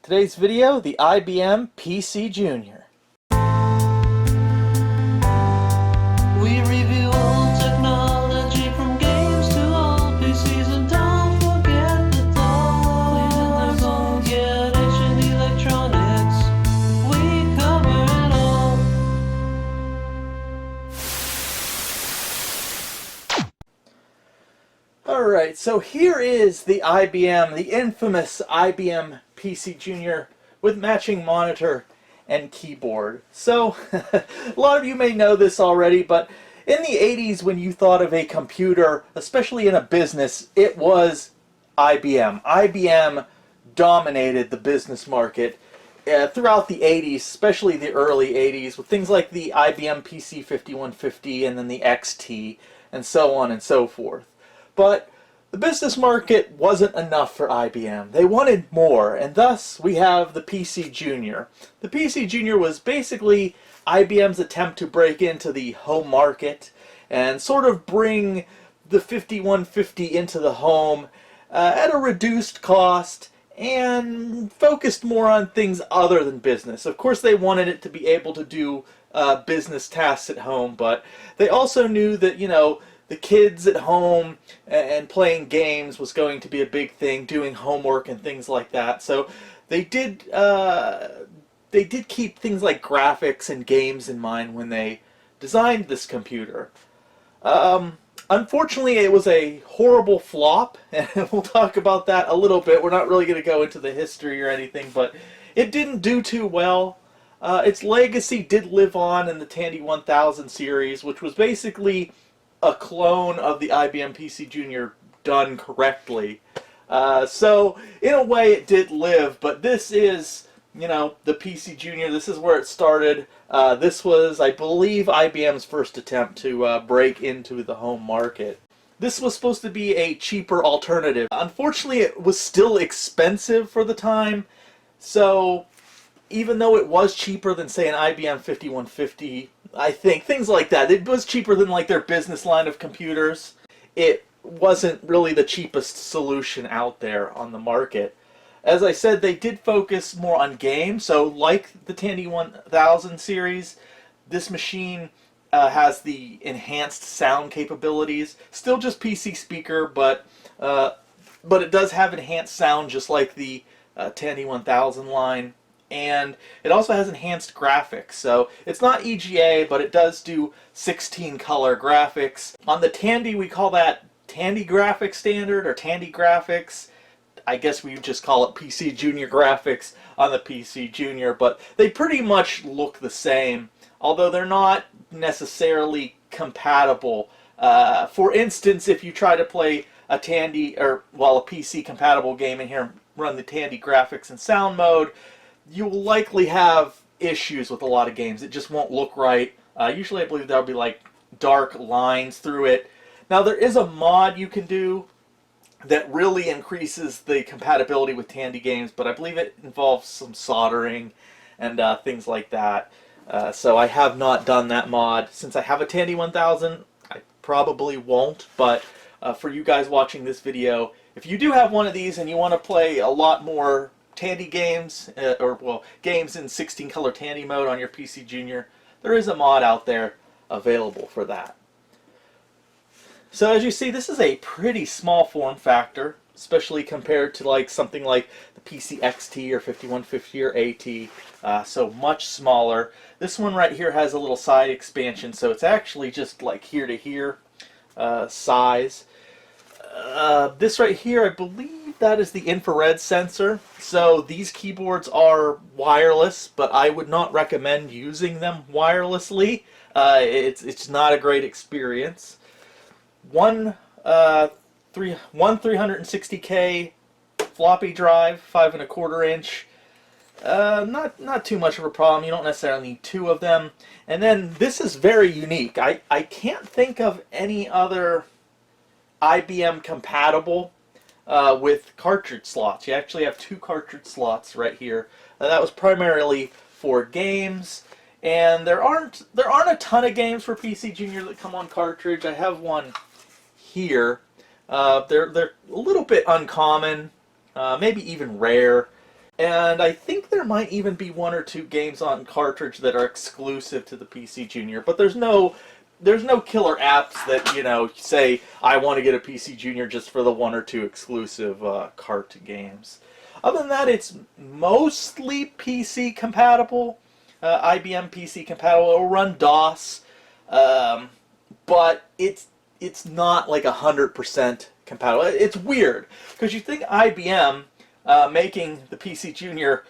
Today's video, the IBM PCjr. We review old technology from games to old PCs, and don't forget the toys. Yeah, ancient electronics, we cover it all. Alright, so here is the IBM, the infamous IBM PCjr with matching monitor and keyboard. So, a lot of you may know this already, but in the 80s when you thought of a computer, especially in a business, it was IBM. IBM dominated the business market throughout the 80s, especially the early 80s, with things like the IBM PC 5150 and then the XT, and so on and so forth. But the business market wasn't enough for IBM. They wanted more, and thus we have the PCjr. The PCjr was basically IBM's attempt to break into the home market and sort of bring the 5150 into the home at a reduced cost and focused more on things other than business. Of course, they wanted it to be able to do business tasks at home, but they also knew that, you know, the kids at home and playing games was going to be a big thing, doing homework and things like that. So they did keep things like graphics and games in mind when they designed this computer. Unfortunately, it was a horrible flop, and we'll talk about that a little bit. We're not really going to go into the history or anything, but it didn't do too well. Its legacy did live on in the Tandy 1000 series, which was basically a clone of the IBM PCjr done correctly. So, in a way, it did live, but this is, you know, the PCjr. This is where it started. This was, I believe, IBM's first attempt to break into the home market. This was supposed to be a cheaper alternative. Unfortunately, it was still expensive for the time, so even though it was cheaper than, say, an IBM 5150, I think, things like that. It was cheaper than, like, their business line of computers. It wasn't really the cheapest solution out there on the market. As I said, they did focus more on games. So, like the Tandy 1000 series, this machine has the enhanced sound capabilities. Still just PC speaker, but it does have enhanced sound just like the Tandy 1000 line. And it also has enhanced graphics, so it's not EGA, but it does do 16 color graphics. On the Tandy, we call that Tandy Graphics Standard, or Tandy Graphics. I guess we just call it PCjr graphics on the PCjr, but they pretty much look the same, although they're not necessarily compatible. For instance, if you try to play a Tandy, or, well, a PC compatible game in here, run the Tandy graphics and sound mode, you will likely have issues with a lot of games. It just won't look right. Usually I believe there'll be like dark lines through it. Now there is a mod you can do that really increases the compatibility with Tandy games, but I believe it involves some soldering and things like that. So I have not done that mod. Since I have a Tandy 1000, I probably won't, but for you guys watching this video, if you do have one of these and you want to play a lot more Tandy games, games in 16 color Tandy mode on your PCjr, there is a mod out there available for that. So as you see, this is a pretty small form factor, especially compared to like something like the PC XT or 5150 or AT, so much smaller. This one right here has a little side expansion, so it's actually just like here to here size. This right here, I believe that is the infrared sensor. So these keyboards are wireless, but I would not recommend using them wirelessly. It's not a great experience. One 360K floppy drive, 5¼ inch. Not too much of a problem. You don't necessarily need two of them. And then this is very unique. I can't think of any other IBM compatible with cartridge slots. You actually have two cartridge slots right here. That was primarily for games, and there aren't a ton of games for PCjr that come on cartridge. I have one here. They're a little bit uncommon, maybe even rare. And I think there might even be one or two games on cartridge that are exclusive to the PC Junior, but there's no killer apps that, you know, say I want to get a PC Junior just for the one or two exclusive cart games. Other than that, it's mostly PC compatible, IBM PC compatible. It'll run DOS, but it's not like 100% compatible. It's weird because you think IBM making the PC Junior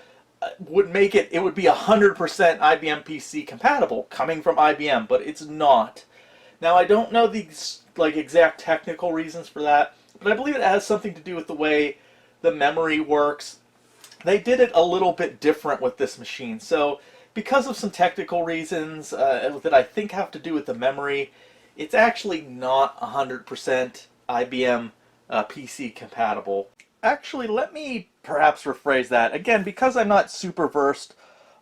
would make it would be 100% IBM PC compatible coming from IBM, but it's not. Now I don't know the like exact technical reasons for that, but I believe it has something to do with the way the memory works. They did it a little bit different with this machine. So because of some technical reasons that I think have to do with the memory, it's actually not 100% IBM PC compatible. Actually, let me perhaps rephrase that. Again, because I'm not super versed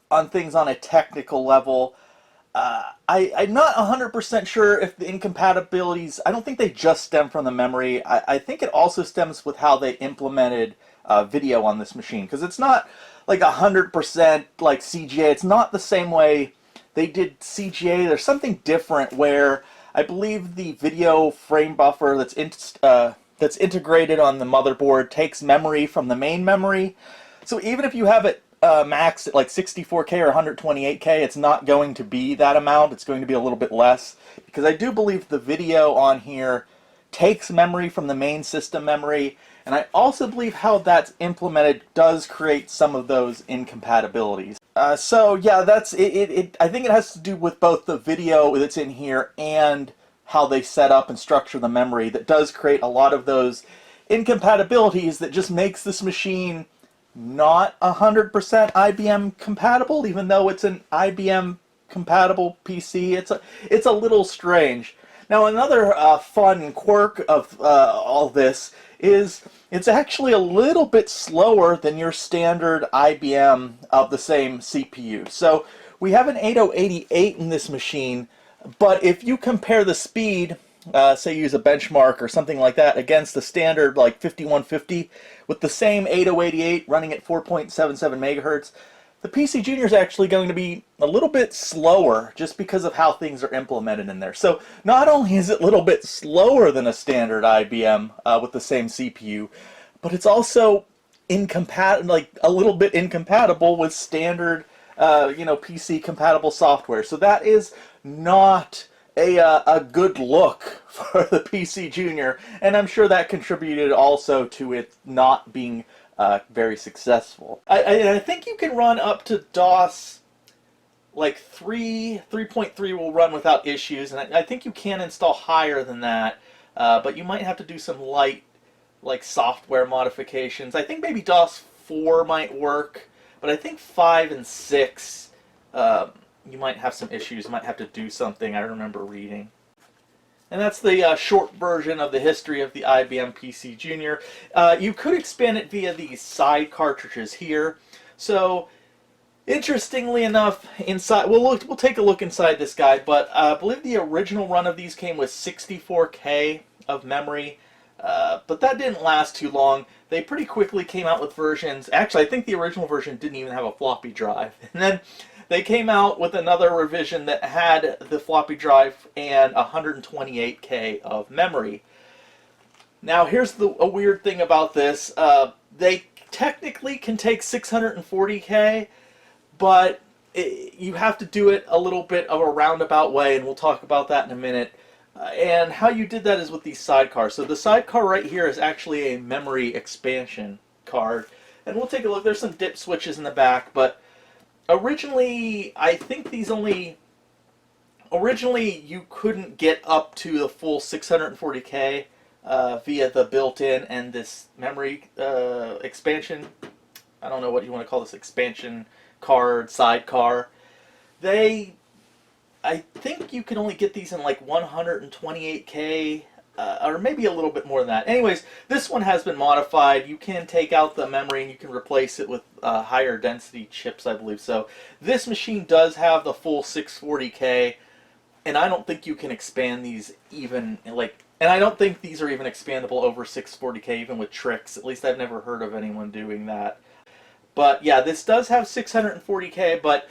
on things on a technical level, I'm not 100% sure if the incompatibilities, I don't think they just stem from the memory. I think it also stems with how they implemented video on this machine. Because it's not like 100% like CGA. It's not the same way they did CGA. There's something different where I believe the video frame buffer that's integrated on the motherboard takes memory from the main memory. So even if you have it maxed at like 64K or 128K, it's not going to be that amount. It's going to be a little bit less, because I do believe the video on here takes memory from the main system memory, and I also believe how that's implemented does create some of those incompatibilities. So yeah, that's it. I think it has to do with both the video that's in here and how they set up and structure the memory that does create a lot of those incompatibilities that just makes this machine not 100% IBM compatible, even though it's an IBM compatible PC. It's a little strange. Now another fun quirk of all this is it's actually a little bit slower than your standard IBM of the same CPU. So we have an 8088 in this machine, but if you compare the speed, say use a benchmark or something like that, against the standard like 5150 with the same 8088 running at 4.77 megahertz, the PC Junior is actually going to be a little bit slower just because of how things are implemented in there. So not only is it a little bit slower than a standard IBM with the same CPU, but it's also like a little bit incompatible with standard PC compatible software. So that is not a good look for the PC Junior, and I'm sure that contributed also to it not being very successful. I think you can run up to DOS like 3.3 will run without issues, and I think you can install higher than that, but you might have to do some light like software modifications. I think maybe DOS 4 might work, but I think 5 and 6 you might have some issues, might have to do something, I remember reading. And that's the short version of the history of the IBM PC Junior. You could expand it via these side cartridges here. So, interestingly enough, inside, we'll take a look inside this guy, but I believe the original run of these came with 64K of memory, but that didn't last too long. They pretty quickly came out with versions. Actually, I think the original version didn't even have a floppy drive. And then they came out with another revision that had the floppy drive and 128K of memory. Now here's a weird thing about this. They technically can take 640K, but you have to do it a little bit of a roundabout way, and we'll talk about that in a minute. And how you did that is with these sidecars. So the sidecar right here is actually a memory expansion card. And we'll take a look. There's some dip switches in the back, but originally, I think originally you couldn't get up to the full 640K via the built-in and this memory expansion. I don't know what you want to call this, expansion card, sidecar. I think you can only get these in like 128K, or maybe a little bit more than that. Anyways, this one has been modified. You can take out the memory and you can replace it with higher density chips, I believe. So this machine does have the full 640K, and I don't think you can expand these even, and I don't think these are even expandable over 640K even with tricks. At least I've never heard of anyone doing that. But yeah, this does have 640K, but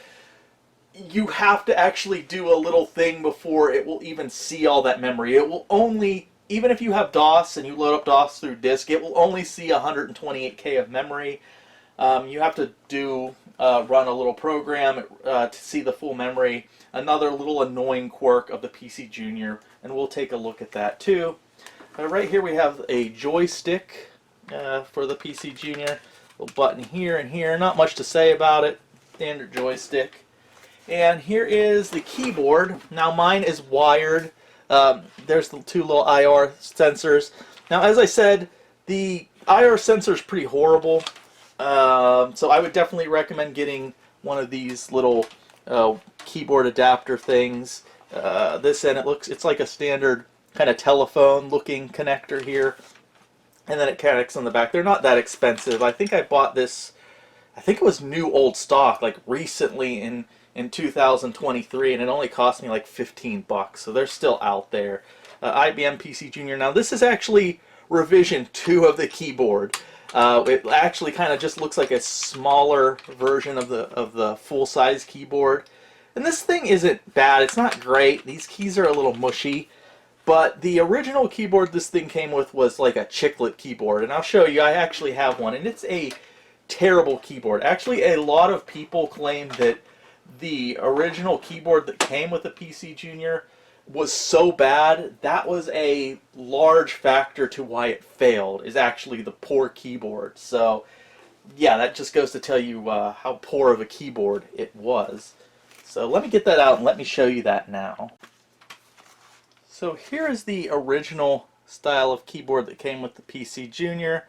you have to actually do a little thing before it will even see all that memory. It will only, even if you have DOS and you load up DOS through disk, it will only see 128K of memory. You have to run a little program to see the full memory. Another little annoying quirk of the PCjr, and we'll take a look at that too. Right here we have a joystick for the PCjr. Little button here and here. Not much to say about it. Standard joystick. And here is the keyboard. Now mine is wired. There's the two little IR sensors. Now as I said, the IR sensor is pretty horrible. So I would definitely recommend getting one of these little keyboard adapter things. This end, it's like a standard kind of telephone looking connector here. And then it connects on the back. They're not that expensive. I think I bought this, I think it was new old stock, like recently in 2023, and it only cost me like 15 bucks. So they're still out there. IBM PCjr. Now this is actually revision 2 of the keyboard. It actually kind of just looks like a smaller version of the full-size keyboard. And this thing isn't bad. It's not great. These keys are a little mushy. But the original keyboard this thing came with was like a chiclet keyboard. And I'll show you. I actually have one. And it's a terrible keyboard. Actually, a lot of people claim that the original keyboard that came with the PCjr was so bad, that was a large factor to why it failed, is actually the poor keyboard. So yeah, that just goes to tell you how poor of a keyboard it was. So let me get that out and let me show you that now. So here is the original style of keyboard that came with the PCjr.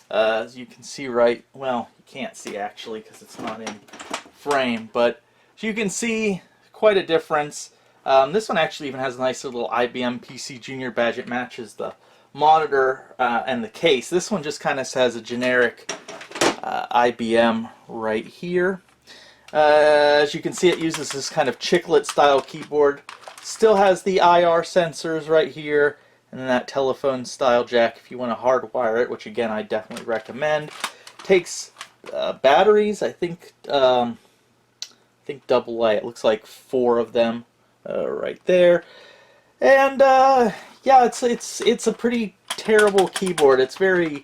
As you can see well, you can't see actually because it's not in frame, but as you can see, quite a difference. This one actually even has a nice little IBM PCjr badge. It matches the monitor and the case. This one just kind of has a generic IBM right here. As you can see, it uses this kind of chiclet style keyboard. Still has the IR sensors right here, and then that telephone style jack if you want to hardwire it, which again I definitely recommend. Takes batteries, I think AA. It looks like 4 of them right there. And yeah, it's a pretty terrible keyboard. It's very,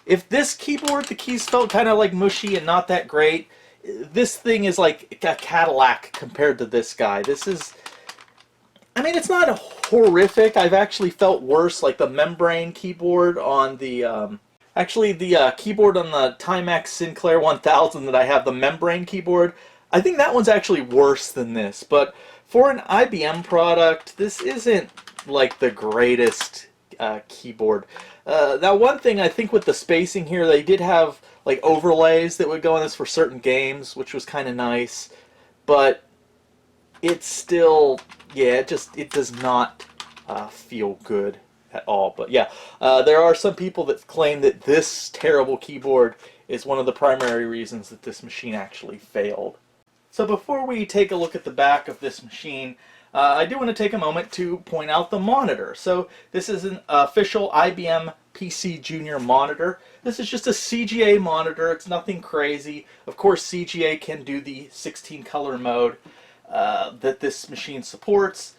if this keyboard the keys felt kind of like mushy and not that great, this thing is like a Cadillac compared to this guy. This is, I mean, it's not horrific. I've actually felt worse, like the membrane keyboard on the actually the keyboard on the Timex Sinclair 1000 that I have, the membrane keyboard, I think that one's actually worse than this. But for an IBM product, this isn't like the greatest keyboard. Now one thing I think with the spacing here, they did have like overlays that would go on this for certain games, which was kind of nice, but it's still, yeah, it does not feel good at all. But yeah, there are some people that claim that this terrible keyboard is one of the primary reasons that this machine actually failed. So before we take a look at the back of this machine, I do want to take a moment to point out the monitor. So this is an official IBM PCjr monitor. This is just a CGA monitor. It's nothing crazy. Of course, CGA can do the 16 color mode that this machine supports.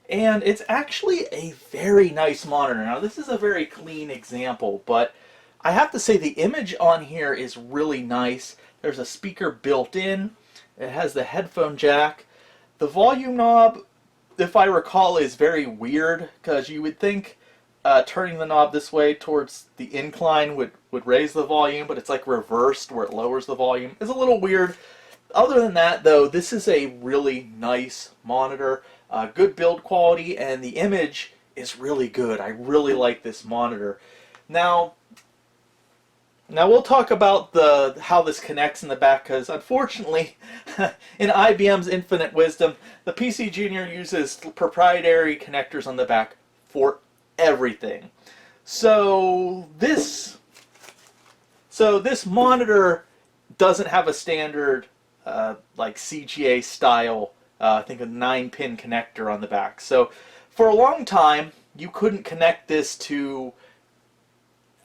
And it's actually a very nice monitor. Now this is a very clean example, but I have to say the image on here is really nice. There's a speaker built in. It has the headphone jack. The volume knob, if I recall, is very weird, because you would think turning the knob this way towards the incline would raise the volume, but it's like reversed where it lowers the volume. It's a little weird. Other than that, though, this is a really nice monitor. Good build quality, and the image is really good. I really like this monitor. Now we'll talk about how this connects in the back, because unfortunately, in IBM's infinite wisdom, the PCjr uses proprietary connectors on the back for everything. So this monitor doesn't have a standard like CGA style, I think a 9-pin connector on the back. So for a long time, you couldn't connect this to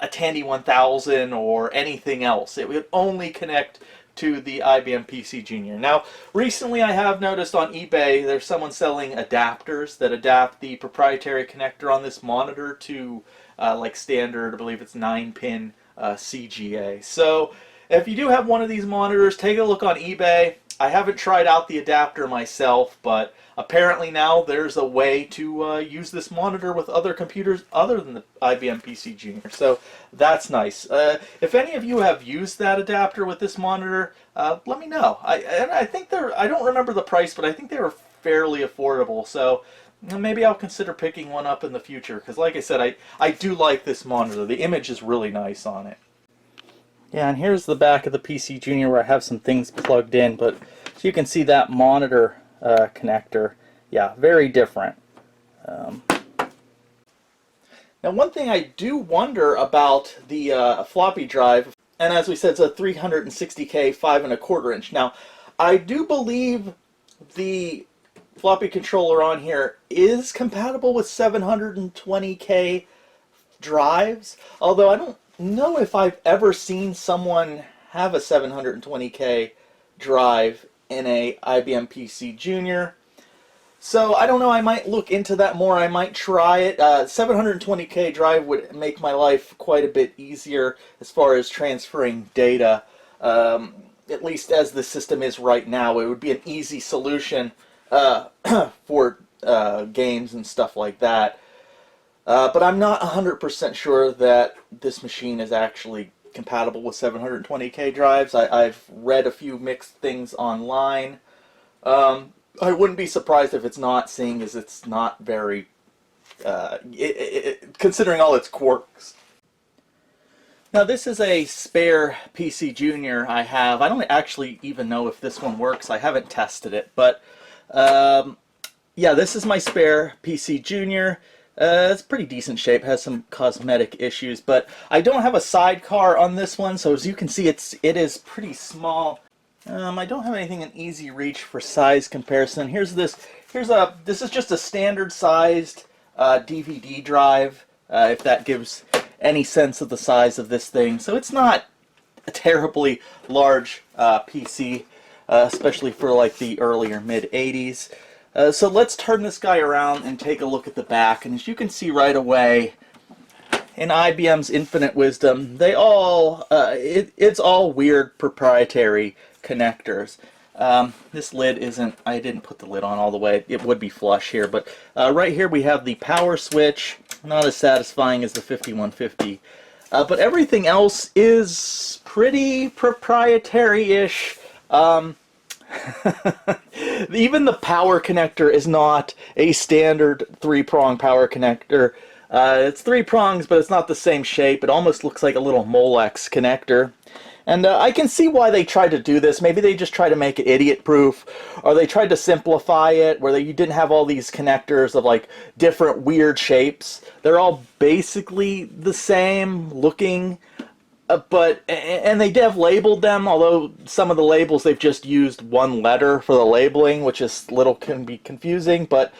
a Tandy 1000 or anything else. It would only connect to the IBM PCjr. Now, recently I have noticed on eBay there's someone selling adapters that adapt the proprietary connector on this monitor to like standard, I believe it's 9-pin CGA. So if you do have one of these monitors, take a look on eBay. I haven't tried out the adapter myself, but apparently now there's a way to use this monitor with other computers other than the IBM PCjr. So that's nice. If any of you have used that adapter with this monitor, let me know. I think I don't remember the price, but I think they were fairly affordable. So maybe I'll consider picking one up in the future, because like I said, I do like this monitor. The image is really nice on it. Yeah, and here's the back of the PCjr where I have some things plugged in, but so you can see that monitor connector. Yeah, very different. Now, one thing I do wonder about the floppy drive, and as we said, it's a 360K 5¼ inch. Now, I do believe the floppy controller on here is compatible with 720K drives, although I don't know if I've ever seen someone have a 720K drive in a IBM PCjr. So I don't know, I might look into that more. I might try it. 720K drive would make my life quite a bit easier as far as transferring data. At least as the system is right now, it would be an easy solution for games and stuff like that. But I'm not 100% sure that this machine is actually compatible with 720K drives. I've read a few mixed things online. I wouldn't be surprised if it's not, seeing as it's not very, considering all its quirks. Now, this is a spare PCjr I have. I don't actually even know if this one works. I haven't tested it, but yeah, this is my spare PCjr. It's pretty decent shape, has some cosmetic issues, but I don't have a sidecar on this one, so as you can see, it is pretty small. I don't have anything in easy reach for size comparison. This is just a standard sized DVD drive, if that gives any sense of the size of this thing. So it's not a terribly large PC, especially for like the earlier mid-80s. So let's turn this guy around and take a look at the back. And as you can see right away, in IBM's infinite wisdom, they all it's all weird proprietary connectors. This lid isn't, I didn't put the lid on all the way. It would be flush here, but right here we have the power switch. Not as satisfying as the 5150. But everything else is pretty proprietary-ish. Even the power connector is not a standard 3-prong power connector. It's 3 prongs, but it's not the same shape. It almost looks like a little Molex connector. And I can see why they tried to do this. Maybe they just tried to make it idiot-proof, or they tried to simplify it, where you didn't have all these connectors of like different weird shapes. They're all basically the same looking. And they have labeled them, although some of the labels they've just used one letter for the labeling, which is can be confusing, but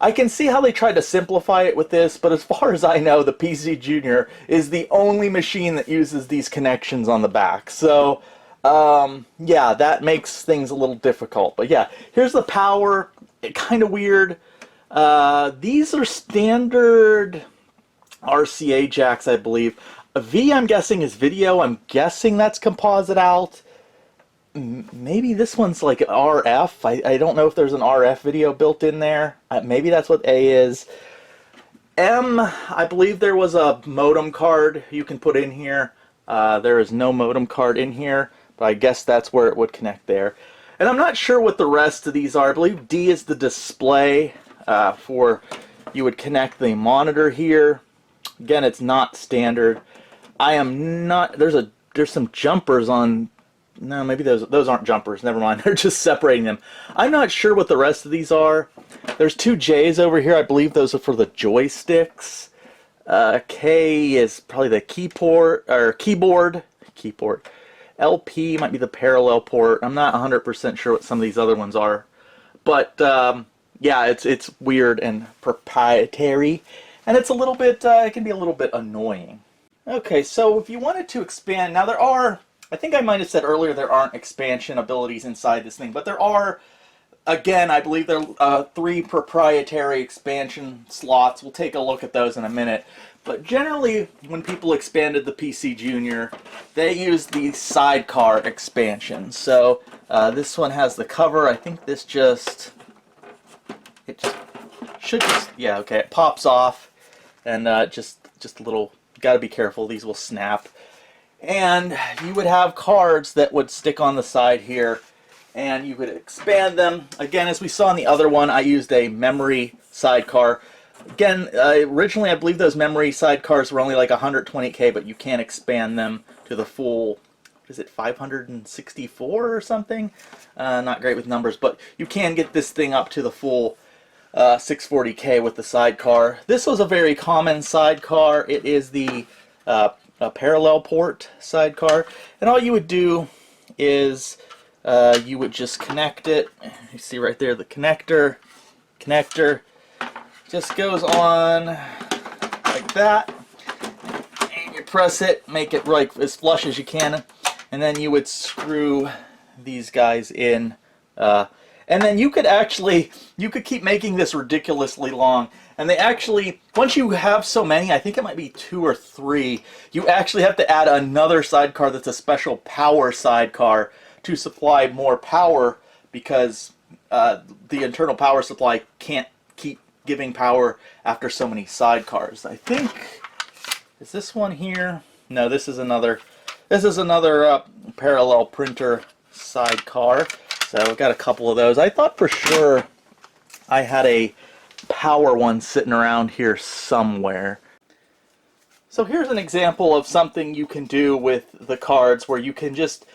I can see how they tried to simplify it with this. But as far as I know, the PCjr is the only machine that uses these connections on the back. So yeah, that makes things a little difficult. But yeah, here's the power. Kind of weird. These are standard RCA jacks, I believe. A V, I'm guessing, is video. I'm guessing that's composite out. Maybe this one's like RF. I don't know if there's an RF video built in there. Maybe that's what A is. M, I believe there was a modem card you can put in here. There is no modem card in here, but I guess that's where it would connect there. And I'm not sure what the rest of these are. I believe D is the display for you would connect the monitor here. Again, it's not standard. I am not, there's some jumpers on, no, maybe those aren't jumpers, never mind, they're just separating them. I'm not sure what the rest of these are. There's 2 J's over here, I believe those are for the joysticks. K is probably the keyboard. LP might be the parallel port. I'm not 100% sure what some of these other ones are. But yeah, it's weird and proprietary, and it's a little bit, it can be a little bit annoying. Okay, so if you wanted to expand, now there are I think I might have said earlier there aren't expansion abilities inside this thing, but there are. Again, I believe there are 3 proprietary expansion slots. We'll take a look at those in a minute. But generally, when people expanded the PC Junior, they used the Sidecar expansion. So this one has the cover. I think this yeah, okay, it pops off, and just a little. Got to be careful; these will snap. And you would have cards that would stick on the side here, and you could expand them. Again, as we saw in the other one, I used a memory sidecar. Again, originally I believe those memory sidecars were only like 120K, but you can expand them to the full, is it 564 or something? Not great with numbers, but you can get this thing up to the full 640K with the sidecar. This was a very common sidecar. It is the a parallel port sidecar, and all you would do is you would just connect it. You see right there the connector just goes on like that, and you press it, make it like as flush as you can, and then you would screw these guys in, and then you could keep making this ridiculously long. And they actually, once you have so many, I think it might be 2 or 3, you actually have to add another sidecar that's a special power sidecar to supply more power, because the internal power supply can't keep giving power after so many sidecars. I think, is this one here? No, this is another parallel printer sidecar. So I've got a couple of those. I thought for sure I had a power one sitting around here somewhere. So here's an example of something you can do with the cards, where you can just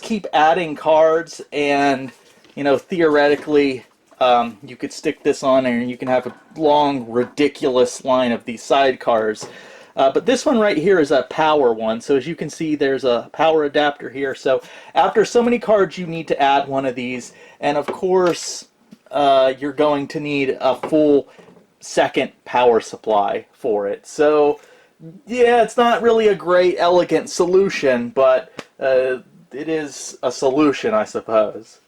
keep adding cards, and theoretically you could stick this on there and you can have a long ridiculous line of these sidecars. But this one right here is a power one, so as you can see there's a power adapter here. So after so many cards you need to add one of these, and of course you're going to need a full second power supply for it. So yeah, it's not really a great elegant solution, but it is a solution, I suppose.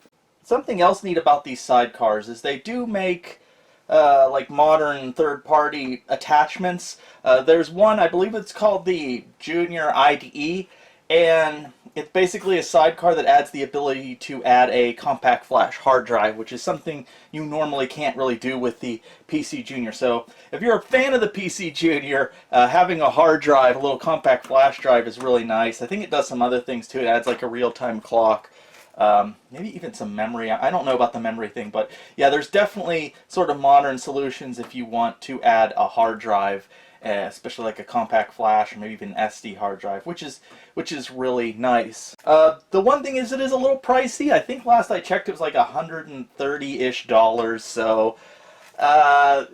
Something else neat about these sidecars is they do make like modern third-party attachments. There's one, I believe it's called the Junior IDE, and it's basically a sidecar that adds the ability to add a compact flash hard drive, which is something you normally can't really do with the PC Junior. So if you're a fan of the PC Junior, having a hard drive, a little compact flash drive, is really nice. I think it does some other things too. It adds like a real-time clock. Maybe even some memory. I don't know about the memory thing, but yeah, there's definitely sort of modern solutions if you want to add a hard drive, especially like a compact flash or maybe even an SD hard drive, which is really nice. The one thing is it is a little pricey. I think last I checked it was like $130-ish. So I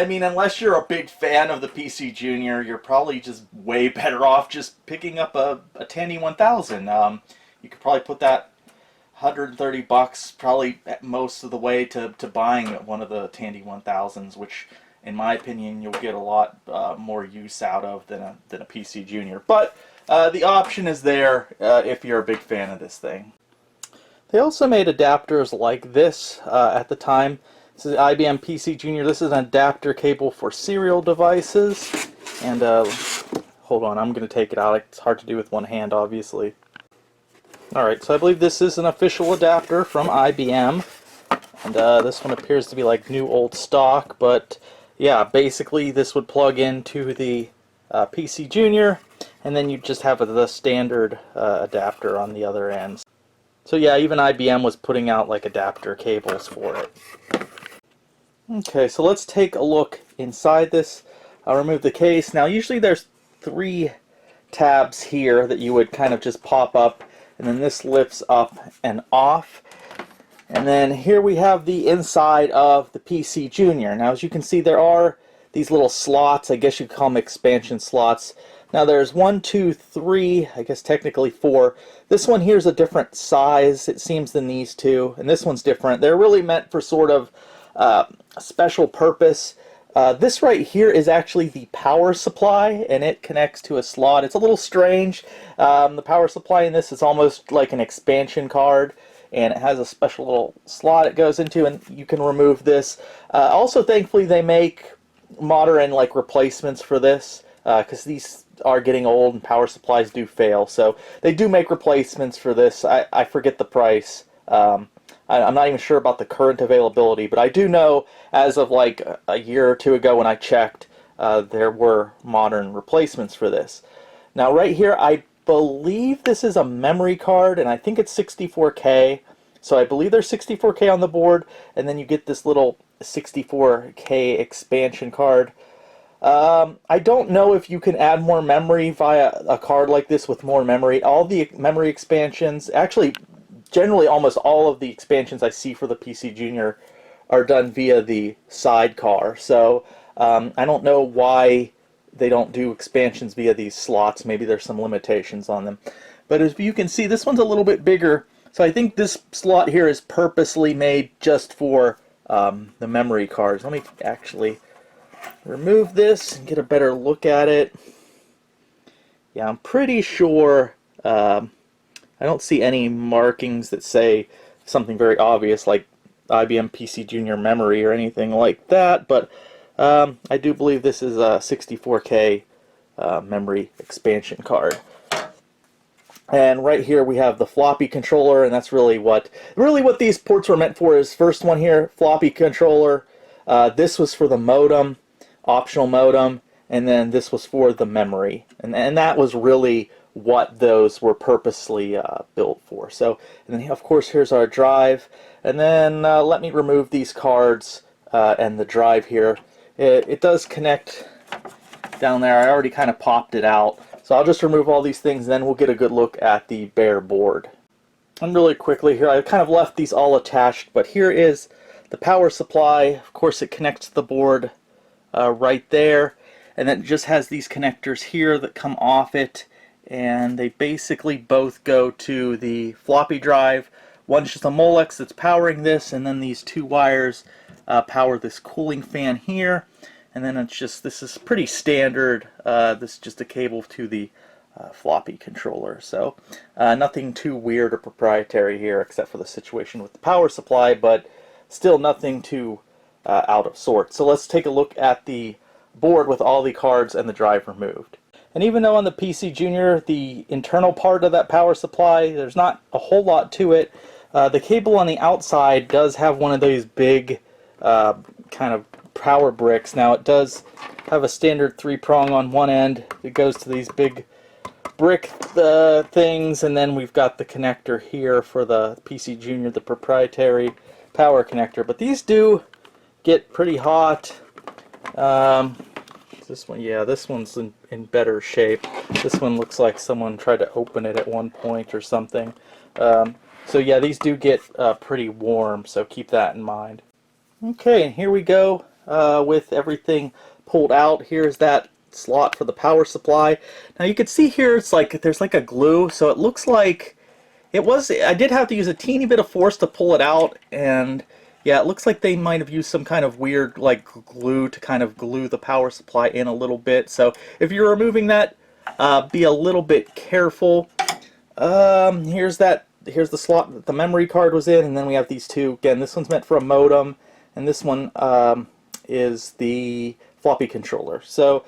mean, unless you're a big fan of the PC Junior, you're probably just way better off just picking up a Tandy 1000. You could probably put that $130 probably at most of the way to buying one of the Tandy 1000s, which in my opinion you'll get a lot more use out of than a PC Junior. But the option is there if you're a big fan of this thing. They also made adapters like this at the time. This is the IBM PCjr. This is an adapter cable for serial devices. And hold on, I'm going to take it out. It's hard to do with one hand, obviously. Alright, so I believe this is an official adapter from IBM, and this one appears to be like new old stock, but yeah, basically this would plug into the PC Junior, and then you just have the standard adapter on the other ends. So yeah, even IBM was putting out like adapter cables for it. Okay, so let's take a look inside this. I'll remove the case. Now usually there's 3 tabs here that you would kind of just pop up, and then this lifts up and off. And then here we have the inside of the PC Junior. Now as you can see, there are these little slots. I guess you could call them expansion slots. Now there's 1, 2, 3, I guess technically 4. This one here is a different size, it seems, than these two, and this one's different. They're really meant for sort of special purpose. This right here is actually the power supply, and it connects to a slot. It's a little strange. The power supply in this is almost like an expansion card, and it has a special little slot it goes into, and you can remove this. Also, thankfully, they make modern like replacements for this, because these are getting old and power supplies do fail. So they do make replacements for this. I forget the price. I'm not even sure about the current availability, but I do know as of like a year or two ago when I checked, there were modern replacements for this. Now right here, I believe this is a memory card, and I think it's 64K. So I believe there's 64K on the board, and then you get this little 64K expansion card. I don't know if you can add more memory via a card like this with more memory. All the memory expansions, actually, generally almost all of the expansions I see for the PCjr are done via the Sidecar. So I don't know why they don't do expansions via these slots. Maybe there's some limitations on them. But as you can see, this one's a little bit bigger. So I think this slot here is purposely made just for the memory cards. Let me actually remove this and get a better look at it. Yeah, I'm pretty sure I don't see any markings that say something very obvious like IBM PCjr memory or anything like that, but I do believe this is a 64K memory expansion card. And right here we have the floppy controller, and that's really what these ports were meant for. Is first one here, floppy controller. This was for the modem, optional modem, and then this was for the memory, and that was really what those were purposely built for. So, and then of course here's our drive, and then let me remove these cards and the drive here. It does connect down there. I already kind of popped it out, so I'll just remove all these things, and then we'll get a good look at the bare board. And really quickly here, I kind of left these all attached, but here is the power supply. Of course, it connects to the board right there, and then it just has these connectors here that come off it, and they basically both go to the floppy drive. One's just a Molex that's powering this, and then these two wires power this cooling fan here, and then it's just, this is pretty standard. This is just a cable to the floppy controller, so nothing too weird or proprietary here except for the situation with the power supply, but still nothing too out of sorts. So let's take a look at the board with all the cards and the drive removed. And even though on the PCjr, the internal part of that power supply, there's not a whole lot to it, the cable on the outside does have one of those big kind of power bricks. Now it does have a standard 3-prong on one end. It goes to these big brick things, and then we've got the connector here for the PCjr, the proprietary power connector. But these do get pretty hot. This one, yeah, this one's in better shape. This one looks like someone tried to open it at one point or something. So yeah, these do get pretty warm, so keep that in mind. Okay, and here we go with everything pulled out. Here's that slot for the power supply. Now you can see here it's like there's like a glue, so it looks like I did have to use a teeny bit of force to pull it out, and yeah, it looks like they might have used some kind of weird like glue to kind of glue the power supply in a little bit. So if you're removing that, be a little bit careful. Here's the slot that the memory card was in, and then we have these two. Again, this one's meant for a modem, and this one is the floppy controller. So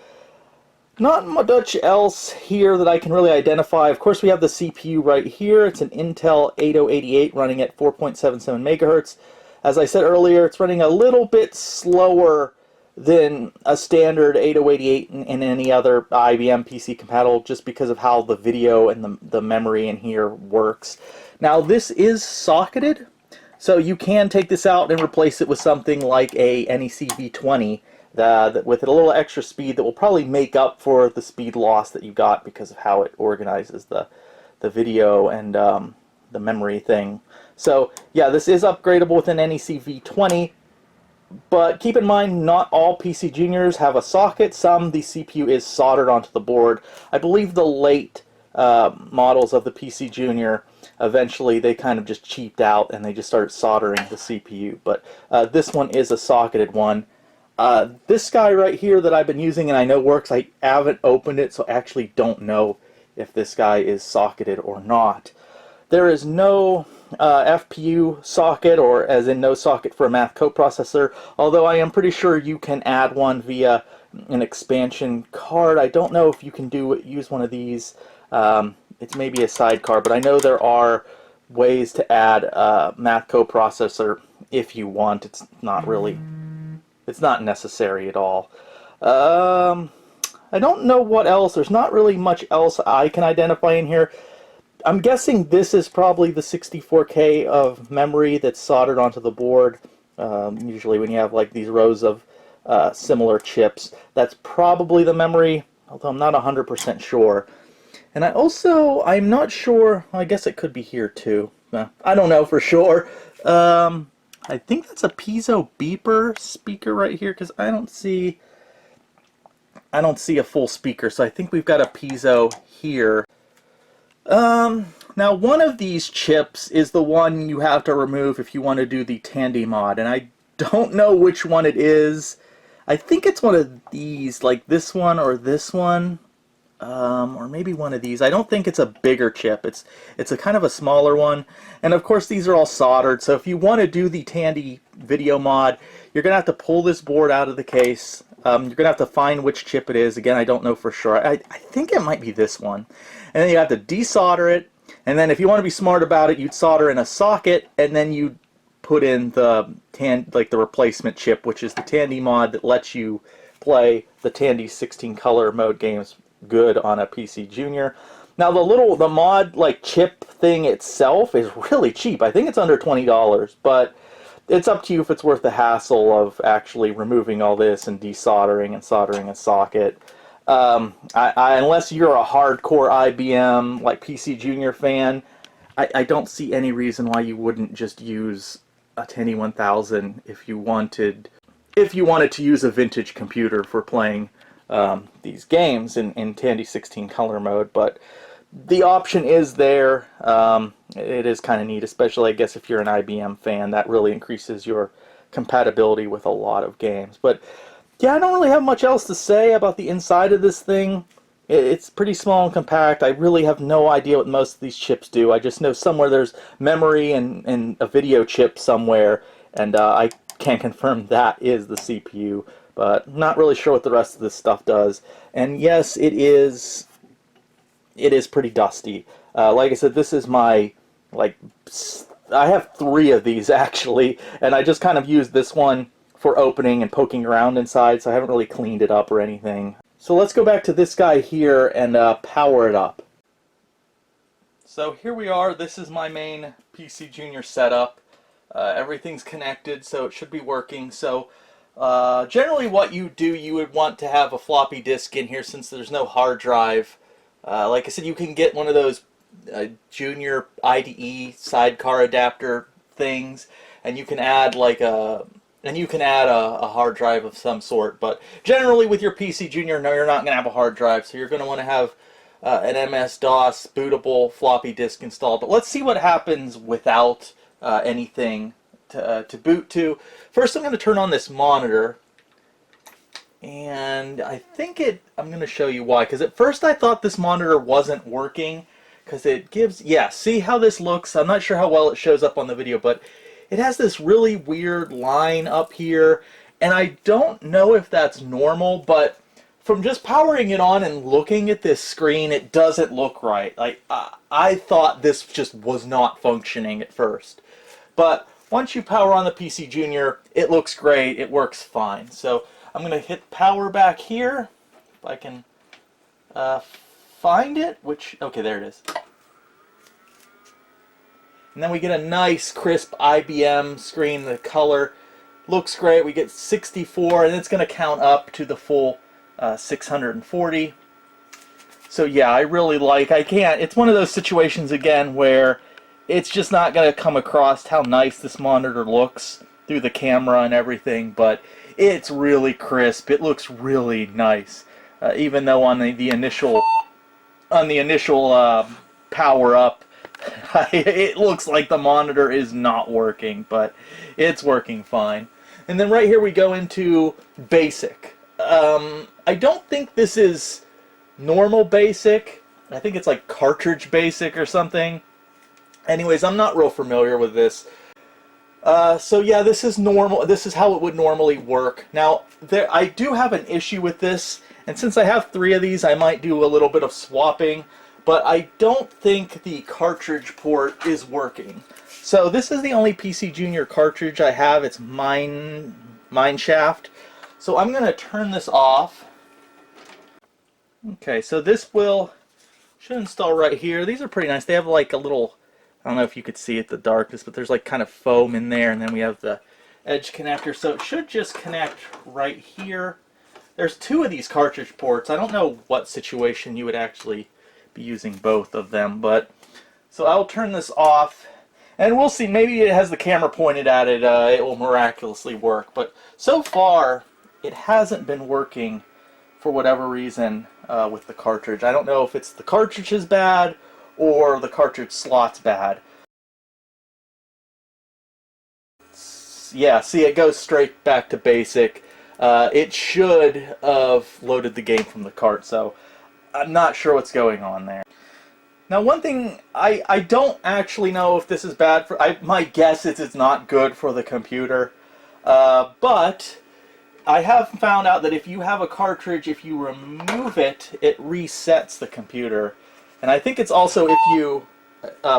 not much else here that I can really identify. Of course, we have the CPU right here. It's an Intel 8088 running at 4.77 megahertz. As I said earlier, it's running a little bit slower than a standard 8088 and any other IBM PC compatible, just because of how the video and the memory in here works. Now this is socketed, so you can take this out and replace it with something like a NEC V20 with a little extra speed that will probably make up for the speed loss that you got because of how it organizes the video and the memory thing. So yeah, this is upgradable with an NEC V20, but keep in mind not all PCjrs have a socket. Some, the CPU is soldered onto the board. I believe the late models of the PCjr, eventually they kind of just cheaped out and they just started soldering the CPU, but this one is a socketed one. This guy right here that I've been using and I know works, I haven't opened it, so I actually don't know if this guy is socketed or not. There is no FPU socket, or as in no socket for a math coprocessor, although I am pretty sure you can add one via an expansion card. I don't know if you can use one of these. It's maybe a sidecar, but I know there are ways to add a math coprocessor if you want. It's not really, it's not necessary at all. I don't know what else. There's not really much else I can identify in here. I'm guessing this is probably the 64K of memory that's soldered onto the board. Usually when you have like these rows of similar chips, that's probably the memory, although I'm not 100% sure. And I'm not sure, I guess it could be here too. I don't know for sure. I think that's a piezo beeper speaker right here, because I don't see a full speaker, so I think we've got a piezo here. Now one of these chips is the one you have to remove if you want to do the Tandy mod, and I don't know which one it is. I think it's one of these, like this one or this one, or maybe one of these. I don't think it's a bigger chip. It's a kind of a smaller one, and of course these are all soldered, so if you want to do the Tandy video mod, you're gonna have to pull this board out of the case. You're going to have to find which chip it is. Again, I don't know for sure. I think it might be this one. And then you have to desolder it. And then if you want to be smart about it, you'd solder in a socket, and then you'd put in the replacement chip, which is the Tandy mod that lets you play the Tandy 16 color mode games good on a PCjr. Now the mod like chip thing itself is really cheap. I think it's under $20, but it's up to you if it's worth the hassle of actually removing all this and desoldering and soldering a socket. Unless you're a hardcore IBM like PCjr fan, I don't see any reason why you wouldn't just use a Tandy 1000 if you wanted to use a vintage computer for playing these games in Tandy 16 color mode. But the option is there. It is kind of neat, especially I guess if you're an IBM fan. That really increases your compatibility with a lot of games. But yeah, I don't really have much else to say about the inside of this thing. It's pretty small and compact. I really have no idea what most of these chips do. I just know somewhere there's memory and a video chip somewhere, and I can't confirm that is the CPU, but not really sure what the rest of this stuff does. And yes, it is pretty dusty. Like I said, this is my, I have 3 of these actually, and I just kind of used this one for opening and poking around inside, so I haven't really cleaned it up or anything. So let's go back to this guy here and power it up. So here we are. This is my main PCjr setup. Everything's connected, so it should be working. So generally what you would want to have a floppy disk in here since there's no hard drive. Like I said, you can get one of those Junior IDE sidecar adapter things, and you can add a hard drive of some sort. But generally with your PCjr, no, you're not going to have a hard drive, so you're going to want to have an MS-DOS bootable floppy disk installed. But let's see what happens without anything to boot to. First, I'm going to turn on this monitor. And I think I'm going to show you why. Because at first I thought this monitor wasn't working. Because it gives, yeah, see how this looks? I'm not sure how well it shows up on the video, but it has this really weird line up here. And I don't know if that's normal, but from just powering it on and looking at this screen, it doesn't look right. Like, I thought this just was not functioning at first. But once you power on the PCjr, it looks great. It works fine. So I'm going to hit power back here, if I can find it, okay, there it is. And then we get a nice, crisp IBM screen. The color looks great. We get 64, and it's going to count up to the full 640. So yeah, I really it's one of those situations, again, where it's just not going to come across how nice this monitor looks through the camera and everything, but it's really crisp. It looks really nice, even though on the initial power up, it looks like the monitor is not working, but it's working fine. And then right here we go into basic. I don't think this is normal basic. I think it's like cartridge basic or something. Anyways, I'm not real familiar with this. So yeah, this is normal. This is how it would normally work. Now, I do have an issue with this, and since I have 3 of these, I might do a little bit of swapping, but I don't think the cartridge port is working. So this is the only PCjr cartridge I have. It's mine shaft. So I'm going to turn this off. Okay, so this should install right here. These are pretty nice. They have like a little, I don't know if you could see it, the darkness, but there's like kind of foam in there, and then we have the edge connector. So it should just connect right here. There's 2 of these cartridge ports. I don't know what situation you would actually be using both of them, but so I'll turn this off, and we'll see. Maybe it has the camera pointed at it. It will miraculously work, but so far it hasn't been working for whatever reason with the cartridge. I don't know if it's the cartridge is bad or the cartridge slot's bad. Yeah, see, it goes straight back to basic. It should have loaded the game from the cart, so I'm not sure what's going on there. Now, one thing, I don't actually know if this is bad for... my guess is it's not good for the computer, but I have found out that if you have a cartridge, if you remove it, it resets the computer. And I think it's also if you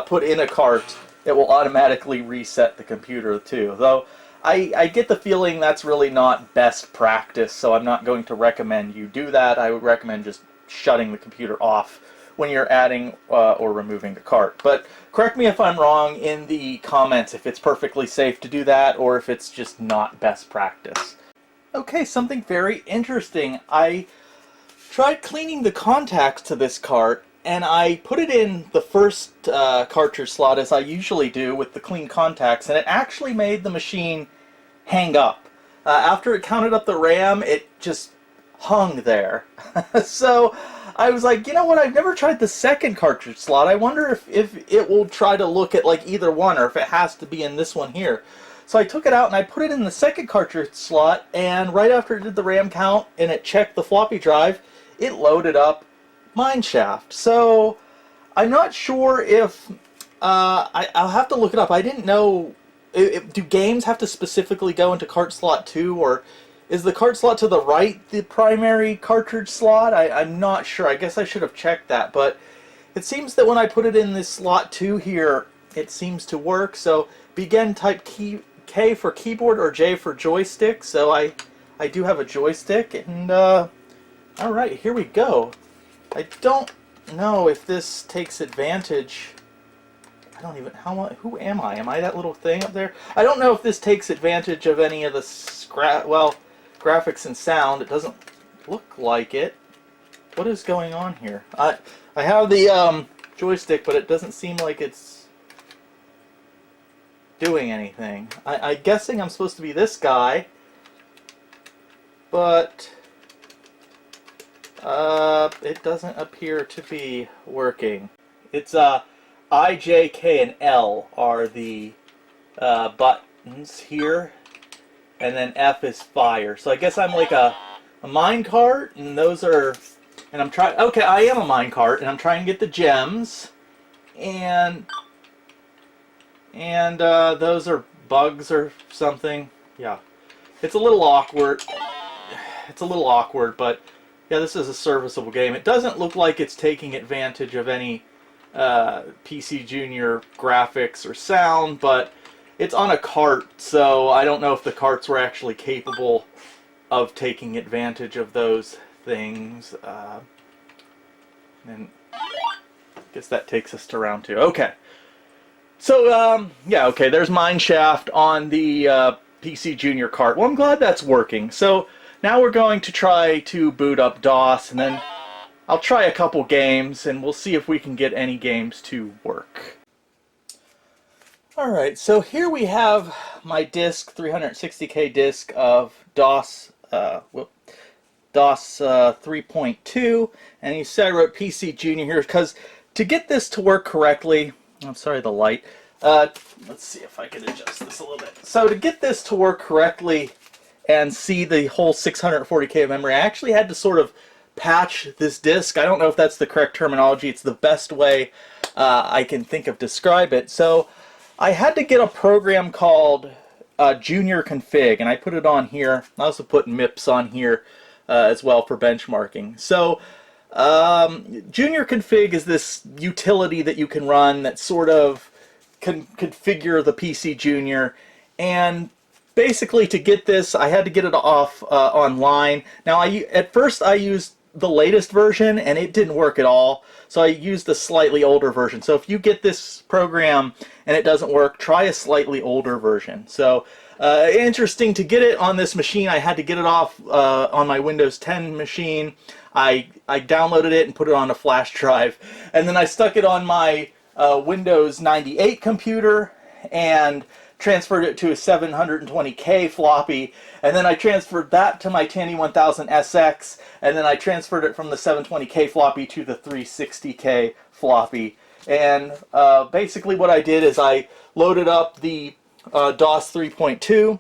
put in a cart, it will automatically reset the computer too. Though I get the feeling that's really not best practice, so I'm not going to recommend you do that. I would recommend just shutting the computer off when you're adding or removing the cart. But correct me if I'm wrong in the comments if it's perfectly safe to do that or if it's just not best practice. Okay, something very interesting. I tried cleaning the contacts to this cart, and I put it in the first cartridge slot as I usually do with the clean contacts, and it actually made the machine hang up. After it counted up the RAM, it just hung there. So I was like, you know what, I've never tried the second cartridge slot. I wonder if it will try to look at like either one, or if it has to be in this one here. So I took it out and I put it in the second cartridge slot, and right after it did the RAM count and it checked the floppy drive, it loaded up mineshaft. So I'm not sure if I'll have to look it up. I didn't know, do games have to specifically go into cart slot 2, or is the cart slot to the right the primary cartridge slot? I'm not sure. I guess I should have checked that, but it seems that when I put it in this slot 2 here, it seems to work. So begin type K for keyboard or J for joystick. So I do have a joystick, and alright, here we go. I don't know if this takes advantage. I don't even, who am I? Am I that little thing up there? I don't know if this takes advantage of any of the graphics and sound. It doesn't look like it. What is going on here? I have the joystick, but it doesn't seem like it's doing anything. I'm guessing I'm supposed to be this guy, but it doesn't appear to be working. It's I, J, K, and L are the buttons here, and then F is fire. So I guess I'm like a minecart, and those are, and I'm trying, okay, I am a minecart, and I'm trying to get the gems, and those are bugs or something. Yeah, it's a little awkward. It's a little awkward, but yeah, this is a serviceable game. It doesn't look like it's taking advantage of any PCjr graphics or sound, but it's on a cart, so I don't know if the carts were actually capable of taking advantage of those things. And I guess that takes us to round 2. Okay. So, yeah, okay, there's mineshaft on the PCjr cart. Well, I'm glad that's working. So now we're going to try to boot up DOS, and then I'll try a couple games, and we'll see if we can get any games to work. Alright, so here we have my disk, 360K disk of DOS, DOS 3.2, and you said I wrote PCjr here, because to get this to work correctly, I'm sorry, the light, Let's see if I can adjust this a little bit. So to get this to work correctly and see the whole 640K of memory, I actually had to sort of patch this disk. I don't know if that's the correct terminology. It's the best way I can think of describe it. So I had to get a program called Junior Config, and I put it on here. I also put MIPS on here as well for benchmarking. So Junior Config is this utility that you can run that sort of can configure the PCjr, and basically to get this I had to get it off online. Now at first I used the latest version and it didn't work at all, so I used a slightly older version. So if you get this program and it doesn't work, try a slightly older version. So interesting, to get it on this machine I had to get it off on my Windows 10 machine. I downloaded it and put it on a flash drive, and then I stuck it on my Windows 98 computer and transferred it to a 720K floppy, and then I transferred that to my Tandy 1000SX, and then I transferred it from the 720K floppy to the 360K floppy. And basically what I did is I loaded up the DOS 3.2,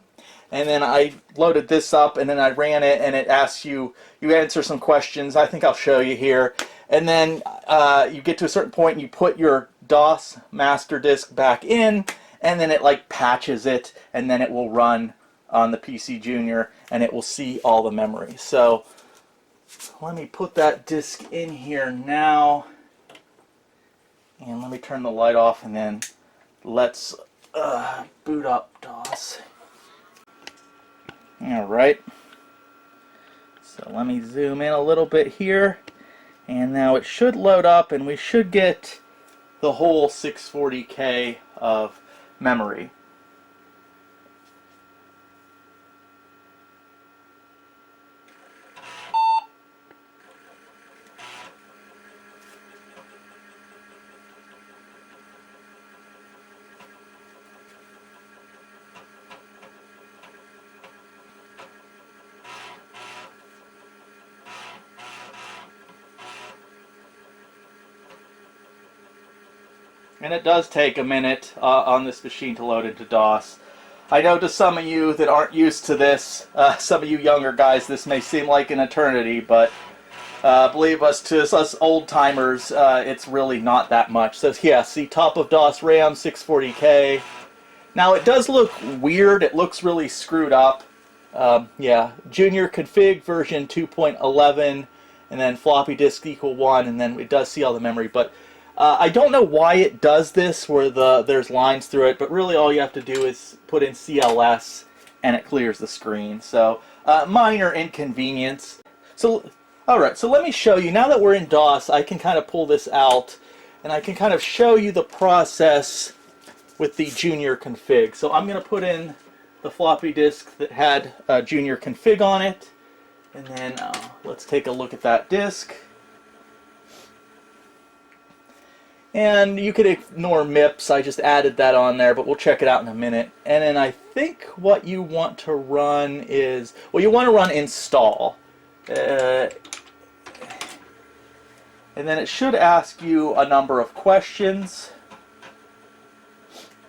and then I loaded this up, and then I ran it, and it asks you answer some questions. I think I'll show you here. And then you get to a certain point and you put your DOS master disk back in, and then it like patches it, and then it will run on the PCjr and it will see all the memory. So let me put that disk in here now, and let me turn the light off, and then let's boot up DOS. Alright, so let me zoom in a little bit here, and now it should load up and we should get the whole 640K of memory. And it does take a minute on this machine to load into DOS. I know to some of you that aren't used to this, some of you younger guys, this may seem like an eternity, but believe us, to us old timers, it's really not that much. So yeah, see, top of DOS RAM, 640K. Now it does look weird, it looks really screwed up. Yeah, Junior Config version 2.11, and then floppy disk equal 1, and then it does see all the memory, but I don't know why it does this where there's lines through it, but really all you have to do is put in CLS and it clears the screen. So minor inconvenience. So alright, so let me show you, now that we're in DOS, I can kind of pull this out and I can kind of show you the process with the Junior Config. So I'm going to put in the floppy disk that had Junior Config on it, and then let's take a look at that disk. And you could ignore MIPS, I just added that on there, but we'll check it out in a minute. And then I think what you want to run is, well, you want to run install. And then it should ask you a number of questions.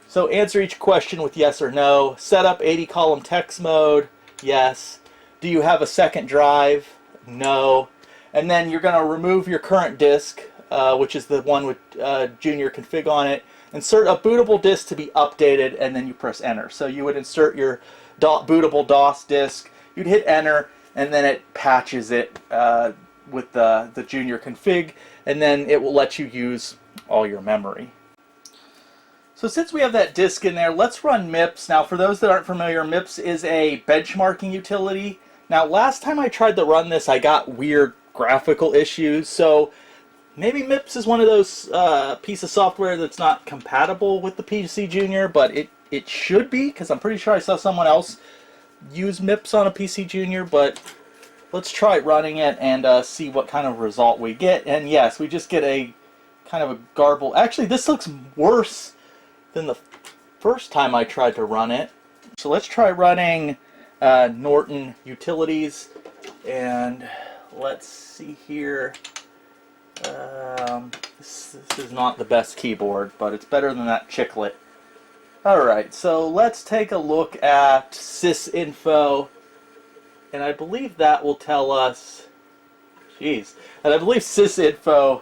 So answer each question with yes or no. Set up 80-column text mode, yes. Do you have a second drive? No. And then you're going to remove your current disk, which is the one with Junior Config on it. Insert a bootable disk to be updated, and then you press enter. So you would insert your bootable DOS disk, you'd hit enter, and then it patches it with the Junior Config, and then it will let you use all your memory. So since we have that disk in there, let's run MIPS. Now for those that aren't familiar, MIPS is a benchmarking utility. Now last time I tried to run this, I got weird graphical issues, so maybe MIPS is one of those piece of software that's not compatible with the PCjr, but it should be, because I'm pretty sure I saw someone else use MIPS on a PCjr, but let's try running it and see what kind of result we get. And yes, we just get a kind of a garbled. Actually, this looks worse than the first time I tried to run it. So let's try running Norton Utilities, and let's see here. This is not the best keyboard, but it's better than that chiclet Alright, so let's take a look at sysinfo, and I believe that will tell us, jeez, and I believe sysinfo,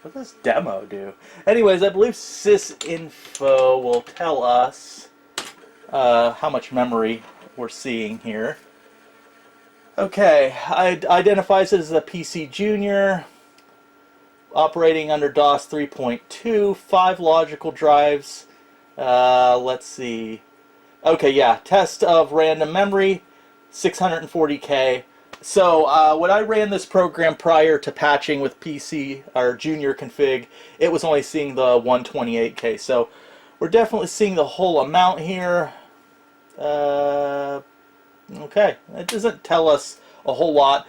what does demo do? Anyways, I believe sysinfo will tell us how much memory we're seeing here. Okay, it identifies it as a PCjr, operating under DOS 3.2, 5 logical drives. Let's see. Okay, yeah, test of random memory, 640K. So when I ran this program prior to patching with PC or junior config, it was only seeing the 128K. So we're definitely seeing the whole amount here. Okay, it doesn't tell us a whole lot.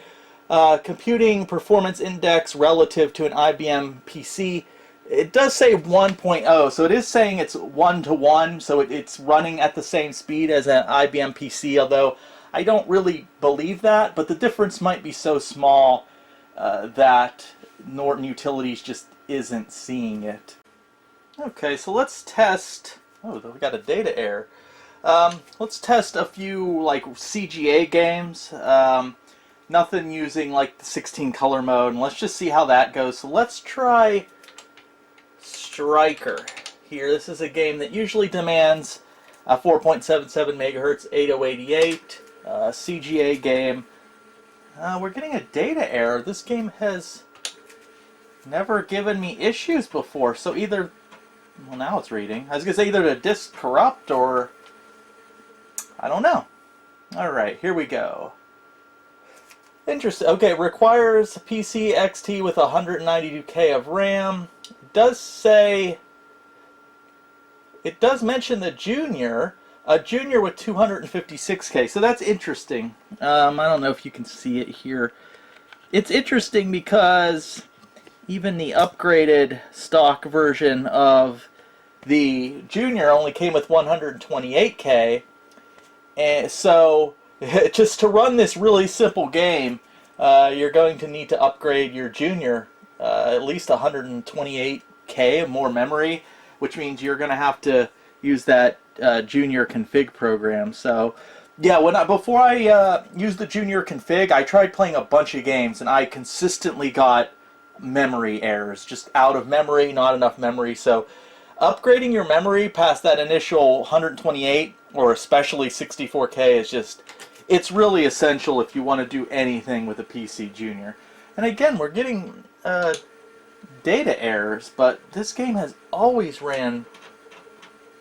Computing performance index relative to an IBM PC. It does say 1.0, so it is saying it's 1 to 1, so it's running at the same speed as an IBM PC, although I don't really believe that, but the difference might be so small that Norton Utilities just isn't seeing it. Okay, so let's test. Oh, we got a data error. Let's test a few like CGA games. Nothing using like the 16 color mode, and let's just see how that goes. So let's try Striker here. This is a game that usually demands 4.77 megahertz 8088 CGA game. We're getting a data error. This game has never given me issues before, so either, well, now it's reading. I was gonna say either the disk corrupt or I don't know. Alright, here we go. Interesting. Okay, requires PC XT with 192K of RAM. It does say, it does mention the Junior, a Junior with 256K, so that's interesting. I don't know if you can see it here. It's interesting because even the upgraded stock version of the Junior only came with 128K, and so just to run this really simple game, you're going to need to upgrade your Junior at least 128K of more memory, which means you're going to have to use that Junior config program. So yeah, before I used the Junior config, I tried playing a bunch of games, and I consistently got memory errors, just out of memory, not enough memory. So upgrading your memory past that initial 128 or especially 64K is just, it's really essential if you want to do anything with a PC Junior. And again, we're getting data errors, but this game has always ran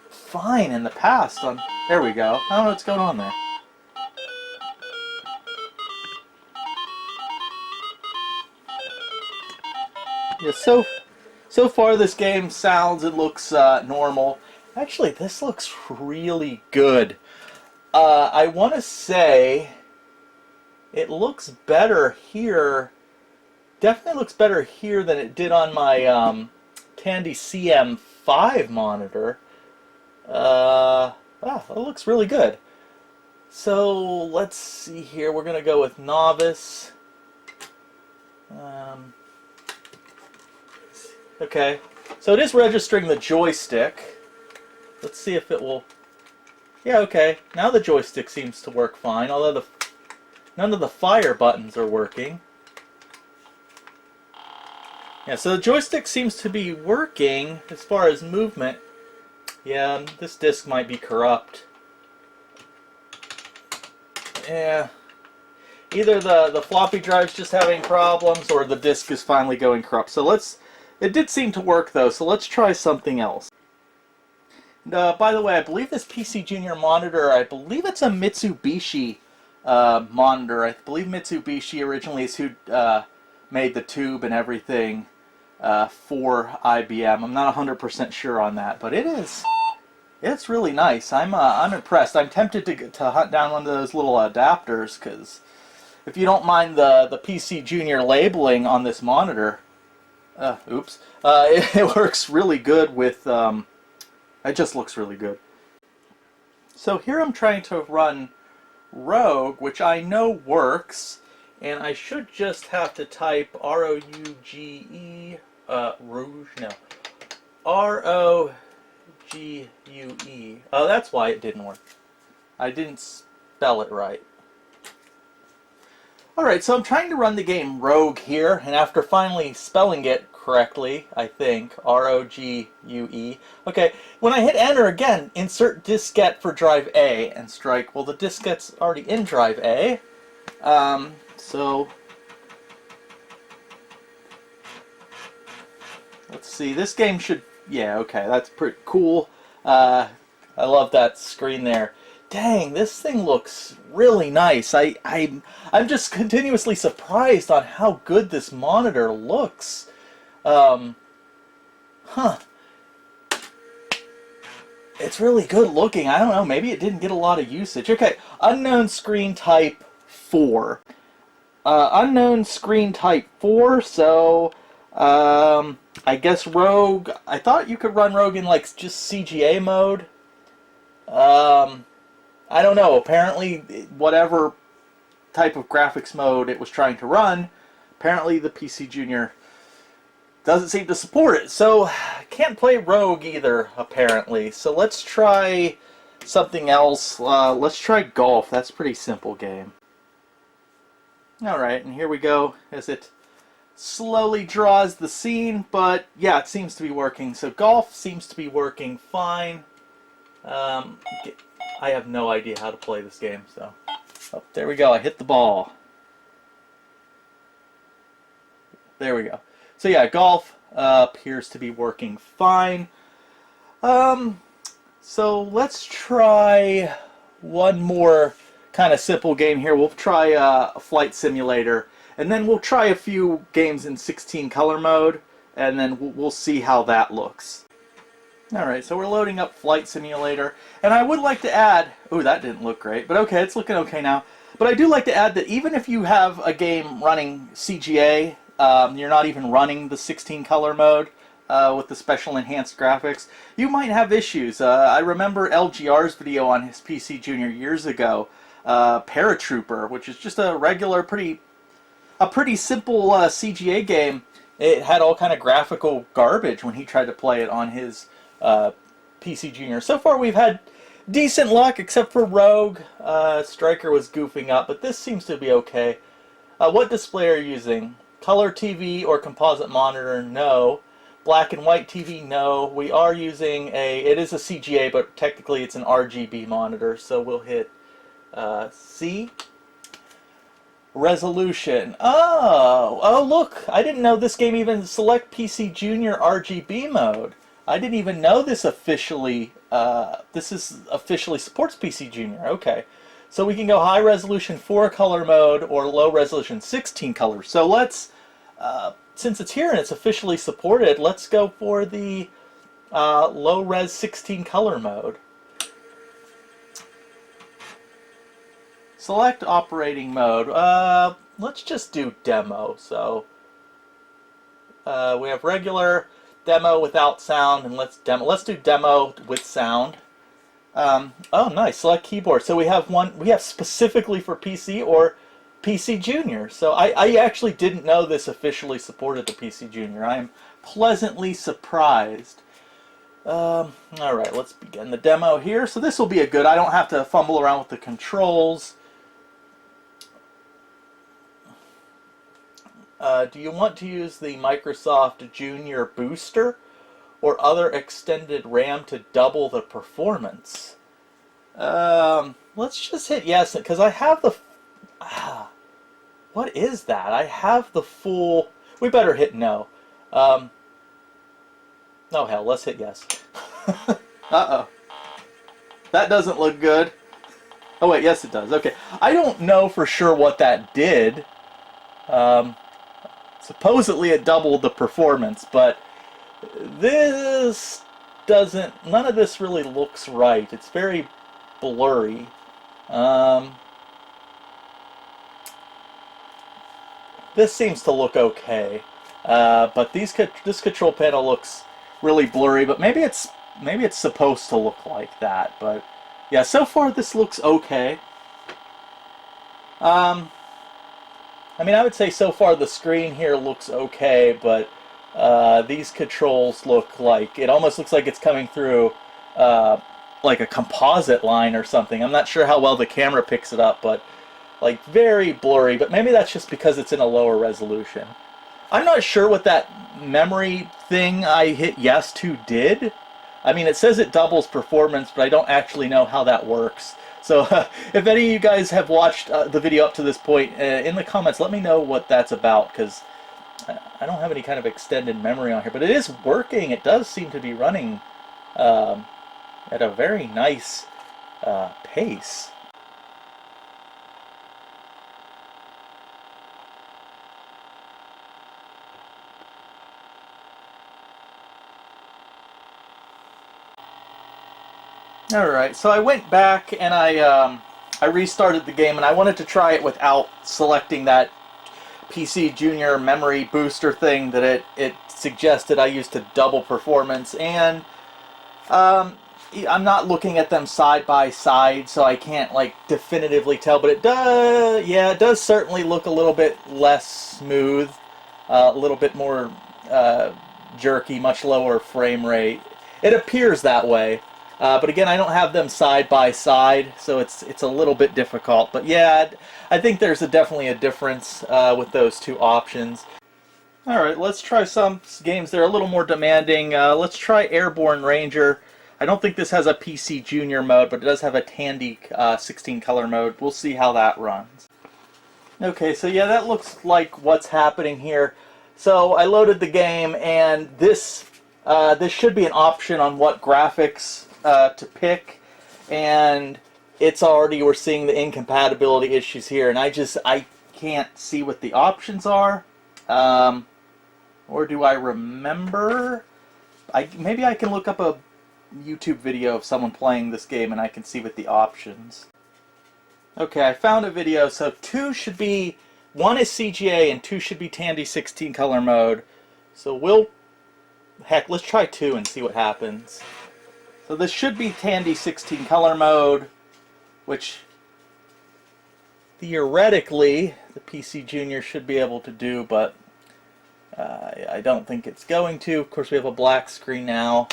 fine in the past. There we go. I don't know what's going on there. Yeah, so far this game sounds and looks normal. Actually, this looks really good. I want to say it looks better here. Definitely looks better here than it did on my Tandy CM5 monitor. It looks really good. So let's see here. We're gonna go with novice. Okay, so it is registering the joystick. Let's see if it will. Yeah, okay. Now the joystick seems to work fine, although none of the fire buttons are working. Yeah, so the joystick seems to be working as far as movement. Yeah, this disc might be corrupt. Yeah. Either the floppy drive's just having problems or the disc is finally going corrupt. So it did seem to work though, so let's try something else. And, by the way, I believe this PC Junior monitor, I believe it's a Mitsubishi monitor. I believe Mitsubishi originally is who made the tube and everything for IBM. I'm not 100% sure on that, but it's really nice. I'm impressed. I'm tempted to hunt down one of those little adapters, because if you don't mind the PC Junior labeling on this monitor, it works really good with, it just looks really good. So here I'm trying to run Rogue, which I know works, and I should just have to type R-O-U-G-E, Rouge, no, R-O-G-E R-O-G-U-E. Oh, that's why it didn't work. I didn't spell it right. Alright, so I'm trying to run the game Rogue here, and after finally spelling it correctly, I think, R-O-G-U-E. Okay, when I hit enter again, insert diskette for drive A and strike. Well, the diskette's already in drive A. So let's see, this game should, yeah, okay, that's pretty cool. I love that screen there. Dang, this thing looks really nice. I'm just continuously surprised on how good this monitor looks. It's really good looking. I don't know, maybe it didn't get a lot of usage. Okay, unknown screen type 4. Unknown screen type 4, so I guess Rogue, I thought you could run Rogue in like just CGA mode. I don't know, apparently whatever type of graphics mode it was trying to run, apparently the PCjr doesn't seem to support it. So I can't play Rogue either, apparently. So let's try something else. Let's try Golf. That's a pretty simple game. Alright, and here we go as it slowly draws the scene, but yeah, it seems to be working. So Golf seems to be working fine. I have no idea how to play this game, so... Oh, there we go, I hit the ball. There we go. So yeah, Golf appears to be working fine. So let's try one more kind of simple game here. We'll try a Flight Simulator, and then we'll try a few games in 16 color mode, and then we'll see how that looks. Alright, so we're loading up Flight Simulator, and I would like to add, ooh, that didn't look great, but okay, it's looking okay now. But I do like to add that even if you have a game running CGA, you're not even running the 16 color mode with the special enhanced graphics, you might have issues. I remember LGR's video on his PCjr years ago, Paratrooper, which is just a regular, pretty simple CGA game. It had all kind of graphical garbage when he tried to play it on his PCjr. So far we've had decent luck, except for Rogue. Striker was goofing up, but this seems to be okay. What display are you using? Color TV or composite monitor? No. Black and white TV? No. We are using it is a CGA, but technically it's an RGB monitor, so we'll hit C. Resolution. Oh look, I didn't know this game even select PCjr RGB mode. I didn't even know this officially, officially supports PCjr. Okay. So we can go high resolution 4 color mode or low resolution 16 color. So let's, since it's here and it's officially supported, let's go for the low res 16 color mode. Select operating mode. Let's just do demo. So we have regular, demo without sound, and let's do demo with sound. Oh, nice. Select keyboard. So we have one. We have specifically for PC or PCjr. So I actually didn't know this officially supported the PCjr. I am pleasantly surprised. All right, let's begin the demo here. So this will be a good. I don't have to fumble around with the controls. Do you want to use the Microsoft Junior Booster or other extended RAM to double the performance? Let's just hit yes, because I have the... what is that? I have the full... We better hit no. Oh hell, let's hit yes. Uh-oh. That doesn't look good. Oh wait, yes it does. Okay. I don't know for sure what that did. Supposedly it doubled the performance, but this doesn't, none of this really looks right. It's very blurry. This seems to look okay, but this control panel looks really blurry, but maybe it's supposed to look like that. But yeah, so far this looks okay. I mean, I would say so far the screen here looks okay, but these controls look like, it almost looks like it's coming through like a composite line or something. I'm not sure how well the camera picks it up, but like very blurry. But maybe that's just because it's in a lower resolution. I'm not sure what that memory thing I hit yes to did. I mean, it says it doubles performance, but I don't actually know how that works. So if any of you guys have watched the video up to this point, in the comments, let me know what that's about, because I don't have any kind of extended memory on here. But it is working. It does seem to be running at a very nice pace. Alright, so I went back and I restarted the game, and I wanted to try it without selecting that PCjr memory booster thing that it suggested I use to double performance, and I'm not looking at them side by side, so I can't like definitively tell, but it does, yeah, it does certainly look a little bit less smooth, a little bit more jerky, much lower frame rate. It appears that way. But again, I don't have them side by side, so it's a little bit difficult. But yeah, I think there's definitely a difference with those two options. Alright, let's try some games that are a little more demanding. Let's try Airborne Ranger. I don't think this has a PCjr mode, but it does have a Tandy 16 color mode. We'll see how that runs. Okay, so yeah, that looks like what's happening here. So I loaded the game, and this should be an option on what graphics to pick, and it's already, we're seeing the incompatibility issues here, and I can't see what the options are, or do I remember? Maybe I can look up a YouTube video of someone playing this game and I can see what the options. Okay, I found a video. So one is CGA and 2 should be Tandy 16 color mode. So heck, let's try 2 and see what happens. So this should be Tandy 16 color mode, which theoretically the PCjr should be able to do, but I don't think it's going to. Of course, we have a black screen now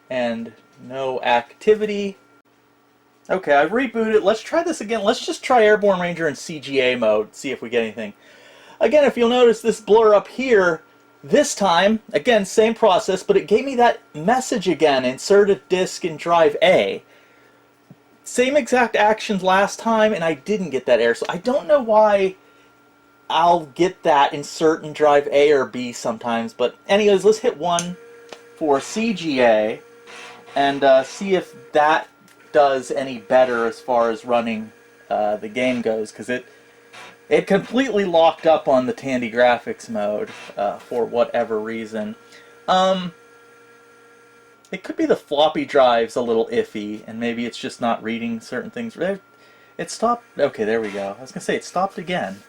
and no activity. Okay, I've rebooted. Let's try this again. Let's just try Airborne Ranger in CGA mode, see if we get anything. Again, if you'll notice this blur up here, this time, again, same process, but it gave me that message again, insert a disk in drive A. Same exact actions last time, and I didn't get that error. So I don't know why I'll get that insert in drive A or B sometimes. But anyways, let's hit 1 for CGA and see if that does any better as far as running the game goes, because it completely locked up on the Tandy graphics mode for whatever reason. It could be the floppy drive's a little iffy, and maybe it's just not reading certain things. It stopped. Okay, there we go. I was going to say it stopped again.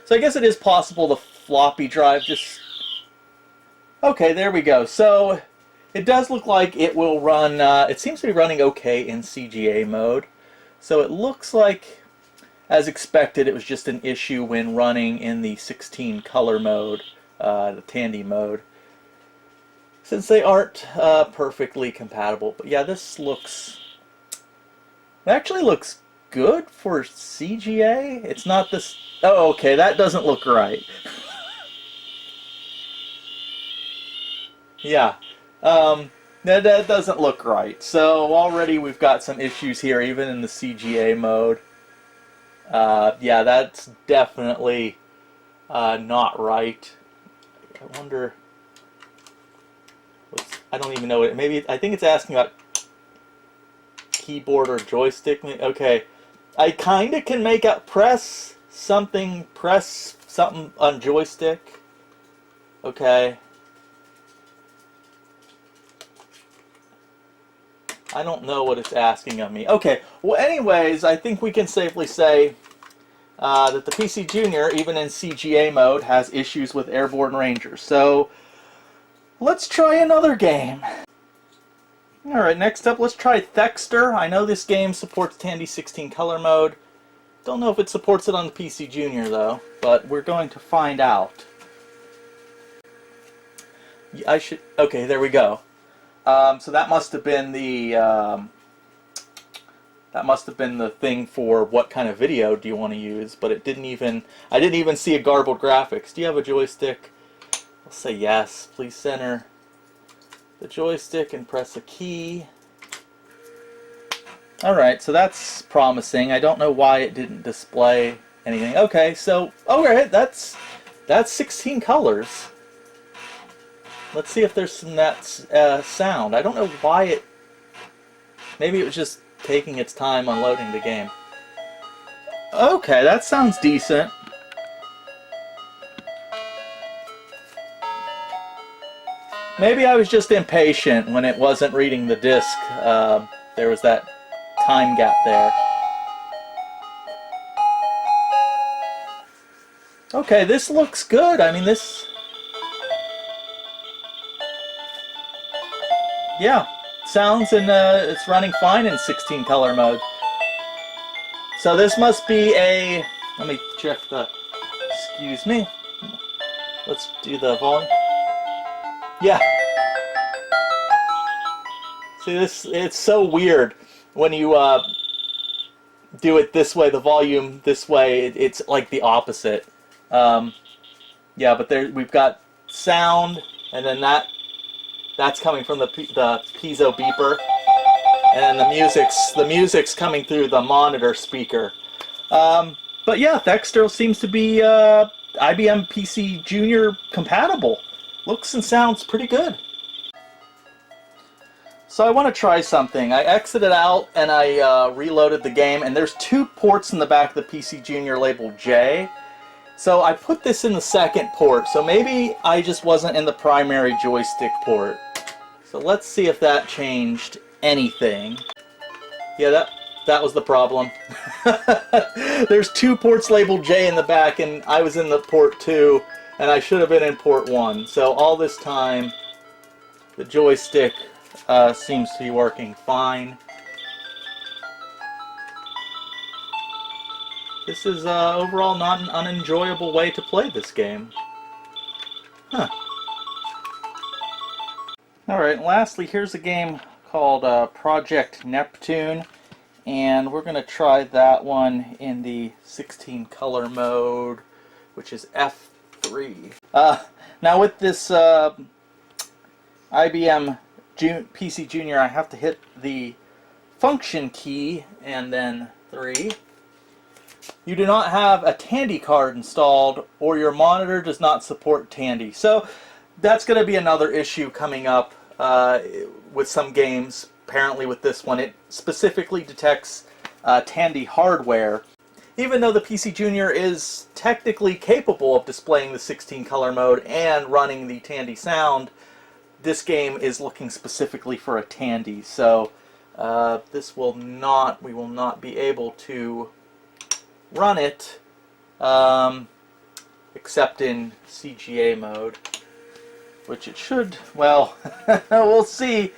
So I guess it is possible the floppy drive just... Okay, there we go. So it does look like it will run... it seems to be running okay in CGA mode. So it looks like, as expected, it was just an issue when running in the 16 color mode, the Tandy mode, since they aren't perfectly compatible. But yeah, this looks... It actually looks good for CGA. It's not this... Oh, okay, that doesn't look right. Yeah. That doesn't look right. So already we've got some issues here, even in the CGA mode. Yeah, that's definitely not right. I wonder... I don't even know what... Maybe... I think it's asking about keyboard or joystick. Okay. I kind of can make out... Press something on joystick. Okay. I don't know what it's asking of me. Okay, well anyways, I think we can safely say that the PCjr, even in CGA mode, has issues with Airborne Ranger. So, let's try another game. Alright, next up, let's try Thexter. I know this game supports Tandy 16 color mode. Don't know if it supports it on the PCjr though, but we're going to find out. Okay, there we go. So that must have been the thing for what kind of video do you want to use, but it didn't even, I didn't even see a garbled graphics. Do you have a joystick? I'll say yes. Please center the joystick and press a key. Alright, so that's promising. I don't know why it didn't display anything. Okay, so, alright, that's 16 colors. Let's see if there's some that sound. I don't know why it, maybe it was just taking its time unloading the game. Okay, that sounds decent. Maybe I was just impatient when it wasn't reading the disc. There was that time gap there. Okay, this looks good. I mean, this... Yeah, sounds and it's running fine in 16 color mode. So this must be a... Let me check the... Excuse me. Let's do the volume. Yeah. See, this, it's so weird when you do it this way, the volume this way, it's like the opposite. Yeah, but there we've got sound, and then that's coming from the piezo beeper, and the music's coming through the monitor speaker. But yeah, Thexter seems to be IBM PCjr compatible. Looks and sounds pretty good. So I want to try something. I exited out and I reloaded the game, and there's 2 ports in the back of the PCjr labeled J. So I put this in the second port, so maybe I just wasn't in the primary joystick port. So let's see if that changed anything. Yeah, that was the problem. There's 2 ports labeled J in the back, and I was in the port 2, and I should have been in port 1. So all this time, the joystick seems to be working fine. This is overall not an unenjoyable way to play this game. Huh. Alright, lastly, here's a game called Project Neptune, and we're going to try that one in the 16 color mode, which is F3. Now with this IBM PCjr, I have to hit the function key and then 3. You do not have a Tandy card installed, or your monitor does not support Tandy. So that's going to be another issue coming up with some games. Apparently with this one, it specifically detects Tandy hardware. Even though the PCjr is technically capable of displaying the 16 color mode and running the Tandy sound, this game is looking specifically for a Tandy. So we will not be able to run it except in CGA mode, which it should, well, we'll see.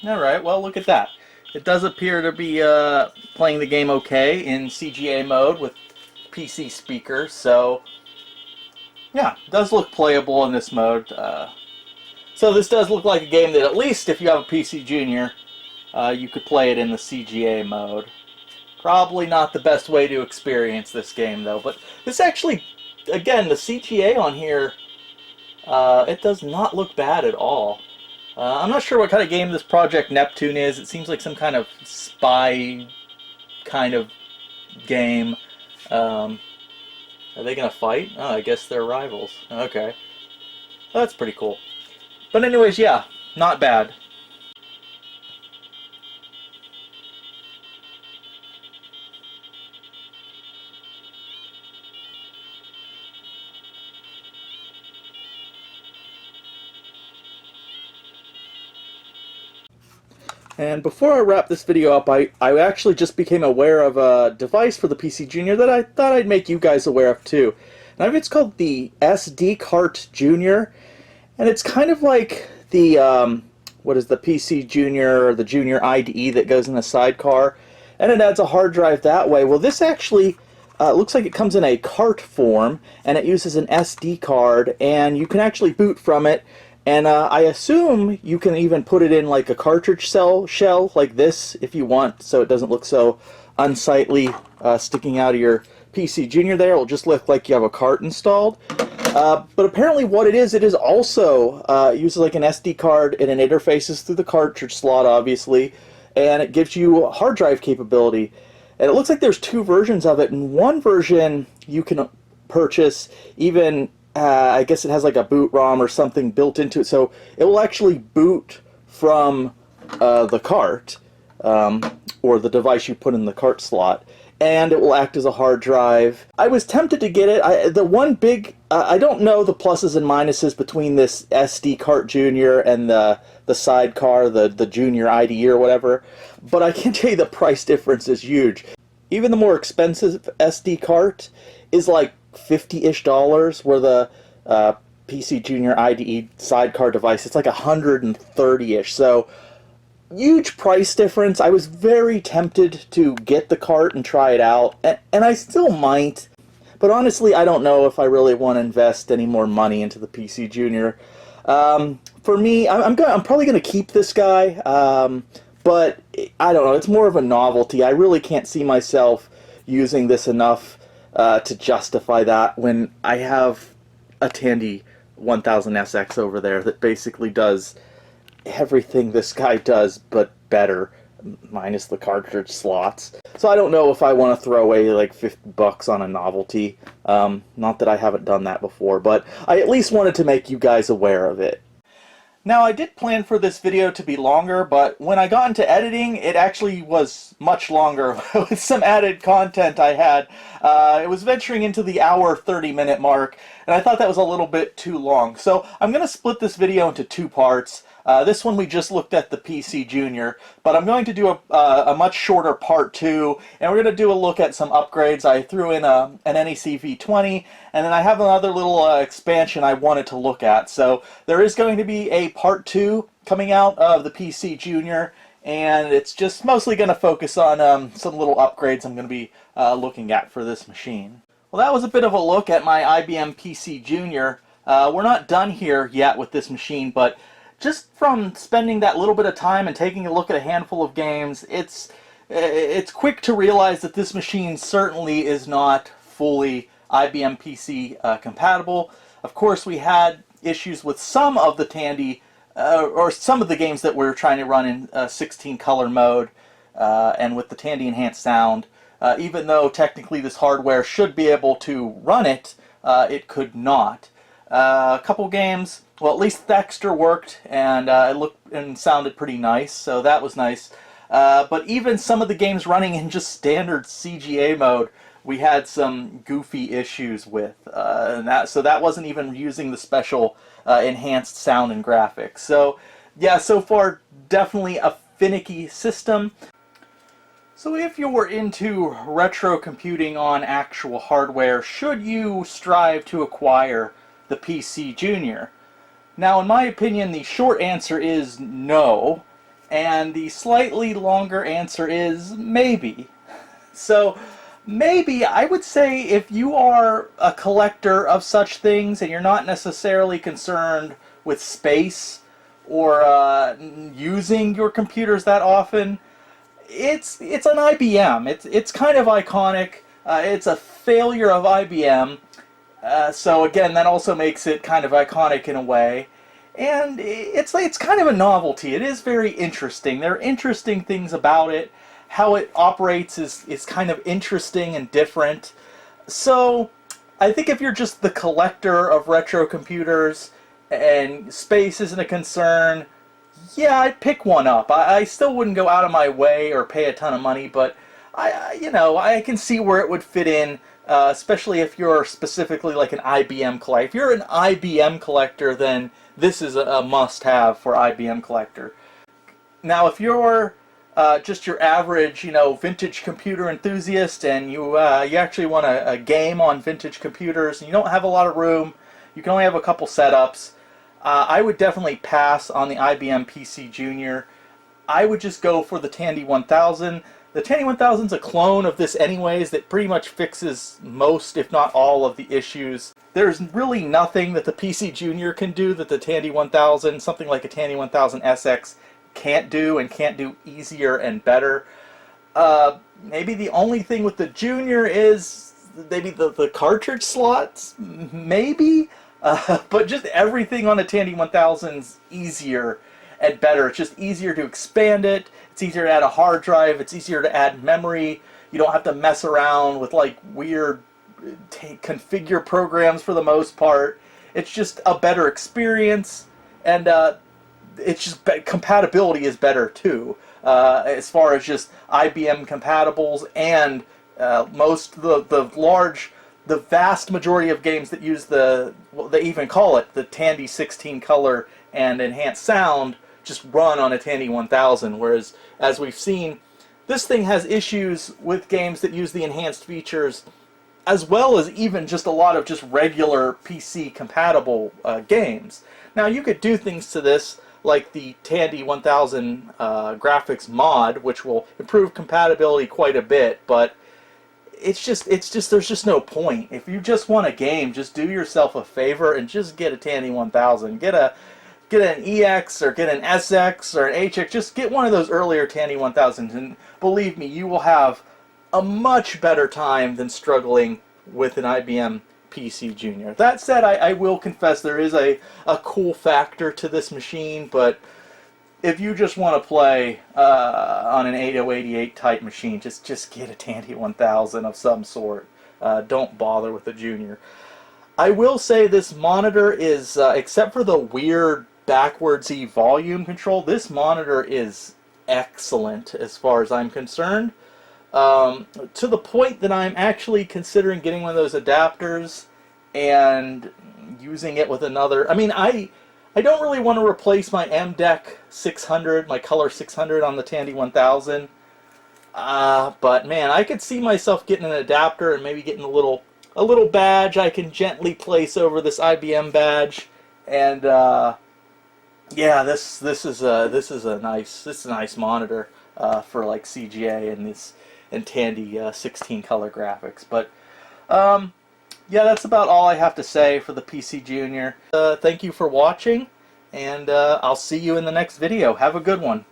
Alright, well, look at that. It does appear to be playing the game okay in CGA mode with PC speakers, so yeah, it does look playable in this mode. So this does look like a game that, at least if you have a PCjr, you could play it in the CGA mode. Probably not the best way to experience this game, though. But this actually, again, the CGA on here, it does not look bad at all. I'm not sure what kind of game this Project Neptune is. It seems like some kind of spy kind of game. Are they going to fight? Oh, I guess they're rivals. Okay. Well, that's pretty cool. But anyways, yeah, not bad. And before I wrap this video up, I actually just became aware of a device for the PCjr that I thought I'd make you guys aware of too. And it's called the SD Cart Junior, and it's kind of like the what is the PCjr or the Junior IDE that goes in the Sidecar, and it adds a hard drive that way. Well, this actually looks like it comes in a cart form, and it uses an SD card, and you can actually boot from it. And I assume you can even put it in like a cartridge shell like this if you want, so it doesn't look so unsightly sticking out of your PC Junior there. It'll just look like you have a cart installed. But apparently what it is also uses like an SD card and it interfaces through the cartridge slot, obviously, and it gives you hard drive capability. And it looks like there's two versions of it. And one version you can purchase even, I guess it has like a boot ROM or something built into it, so it will actually boot from the cart, or the device you put in the cart slot, and it will act as a hard drive. I was tempted to get it. The one big, I don't know the pluses and minuses between this SD cart Junior and the Sidecar, the Junior IDE or whatever, but I can tell you the price difference is huge. Even the more expensive SD cart is like $50-ish, where the PC Junior IDE Sidecar device, it's like $130-ish. So huge price difference. I was very tempted to get the cart and try it out, and I still might, but honestly I don't know if I really want to invest any more money into the PC Junior. For me, I'm probably going to keep this guy, but I don't know, it's more of a novelty. I really can't see myself using this enough to justify that when I have a Tandy 1000SX over there that basically does everything this guy does, but better, minus the cartridge slots. So I don't know if I want to throw away like $50 on a novelty. Not that I haven't done that before, but I at least wanted to make you guys aware of it. Now, I did plan for this video to be longer, but when I got into editing, it actually was much longer with some added content I had. It was venturing into the hour 30-minute mark, and I thought that was a little bit too long. So I'm going to split this video into two parts. This one we just looked at the PC Junior, but I'm going to do a much shorter part 2, and we're going to do a look at some upgrades. I threw in an NEC V20, and then I have another little expansion I wanted to look at. So there is going to be a part 2 coming out of the PC Junior, and it's just mostly going to focus on some little upgrades I'm going to be looking at for this machine. Well, that was a bit of a look at my IBM PC Junior. We're not done here yet with this machine, but just from spending that little bit of time and taking a look at a handful of games, it's quick to realize that this machine certainly is not fully IBM PC compatible. Of course, we had issues with some of the Tandy, or some of the games that we're trying to run in 16 color mode, and with the Tandy enhanced sound. Even though technically this hardware should be able to run it, it could not. A couple games, well, at least Thexter worked, and it looked and sounded pretty nice, so that was nice. But even some of the games running in just standard CGA mode, we had some goofy issues with, so that wasn't even using the special enhanced sound and graphics. So yeah, so far definitely a finicky system. So if you're into retro computing on actual hardware, should you strive to acquire the PC Junior? Now, in my opinion, the short answer is no, and the slightly longer answer is maybe. So maybe, I would say, if you are a collector of such things and you're not necessarily concerned with space or using your computers that often, it's an IBM. It's kind of iconic. It's a failure of IBM. So again, that also makes it kind of iconic in a way. And it's kind of a novelty. It is very interesting. There are interesting things about it. How it operates is kind of interesting and different. So I think if you're just the collector of retro computers and space isn't a concern, yeah, I'd pick one up. I still wouldn't go out of my way or pay a ton of money, but I can see where it would fit in, especially if you're specifically like an IBM collector. If you're an IBM collector, then this is a must-have for IBM collector. Now, if you're just your average, vintage computer enthusiast, and you actually want a game on vintage computers, and you don't have a lot of room, you can only have a couple setups, I would definitely pass on the IBM PC Junior. I would just go for the Tandy 1000. The Tandy 1000 is a clone of this anyways that pretty much fixes most, if not all, of the issues. There's really nothing that the PC Junior can do that the Tandy 1000, something like a Tandy 1000 SX, can't do, and can't do easier and better. Maybe the only thing with the Junior is maybe the cartridge slots, maybe, but just everything on a Tandy 1000's easier and better. It's just easier to expand it. It's easier to add a hard drive. It's easier to add memory. You don't have to mess around with like weird configure programs for the most part. It's just a better experience, and it's just compatibility is better too, as far as just IBM compatibles, and the vast majority of games that use they even call it the Tandy 16 color and enhanced sound, just run on a Tandy 1000, whereas, as we've seen, this thing has issues with games that use the enhanced features, as well as even just a lot of just regular PC compatible games. Now, you could do things to this like the Tandy 1000 graphics mod, which will improve compatibility quite a bit, but it's just there's just no point. If you just want a game, just do yourself a favor and just get a Tandy 1000. Get an EX or get an SX or an HX. Just get one of those earlier Tandy 1000s, and believe me, you will have a much better time than struggling with an IBM PC Jr. That said, I will confess there is a cool factor to this machine, but if you just want to play on an 8088 type machine, just get a Tandy 1000 of some sort. Don't bother with the Junior. I will say this monitor is, except for the weird backwardsy volume control, this monitor is excellent as far as I'm concerned. To the point that I'm actually considering getting one of those adapters and using it with another. I mean, I don't really want to replace my MDEC 600, my Color 600 on the Tandy 1000. But man, I could see myself getting an adapter and maybe getting a little badge I can gently place over this IBM badge, and yeah, this is a nice monitor for like CGA and Tandy 16 color graphics. But yeah, that's about all I have to say for the PC Junior. Thank you for watching, and I'll see you in the next video. Have a good one.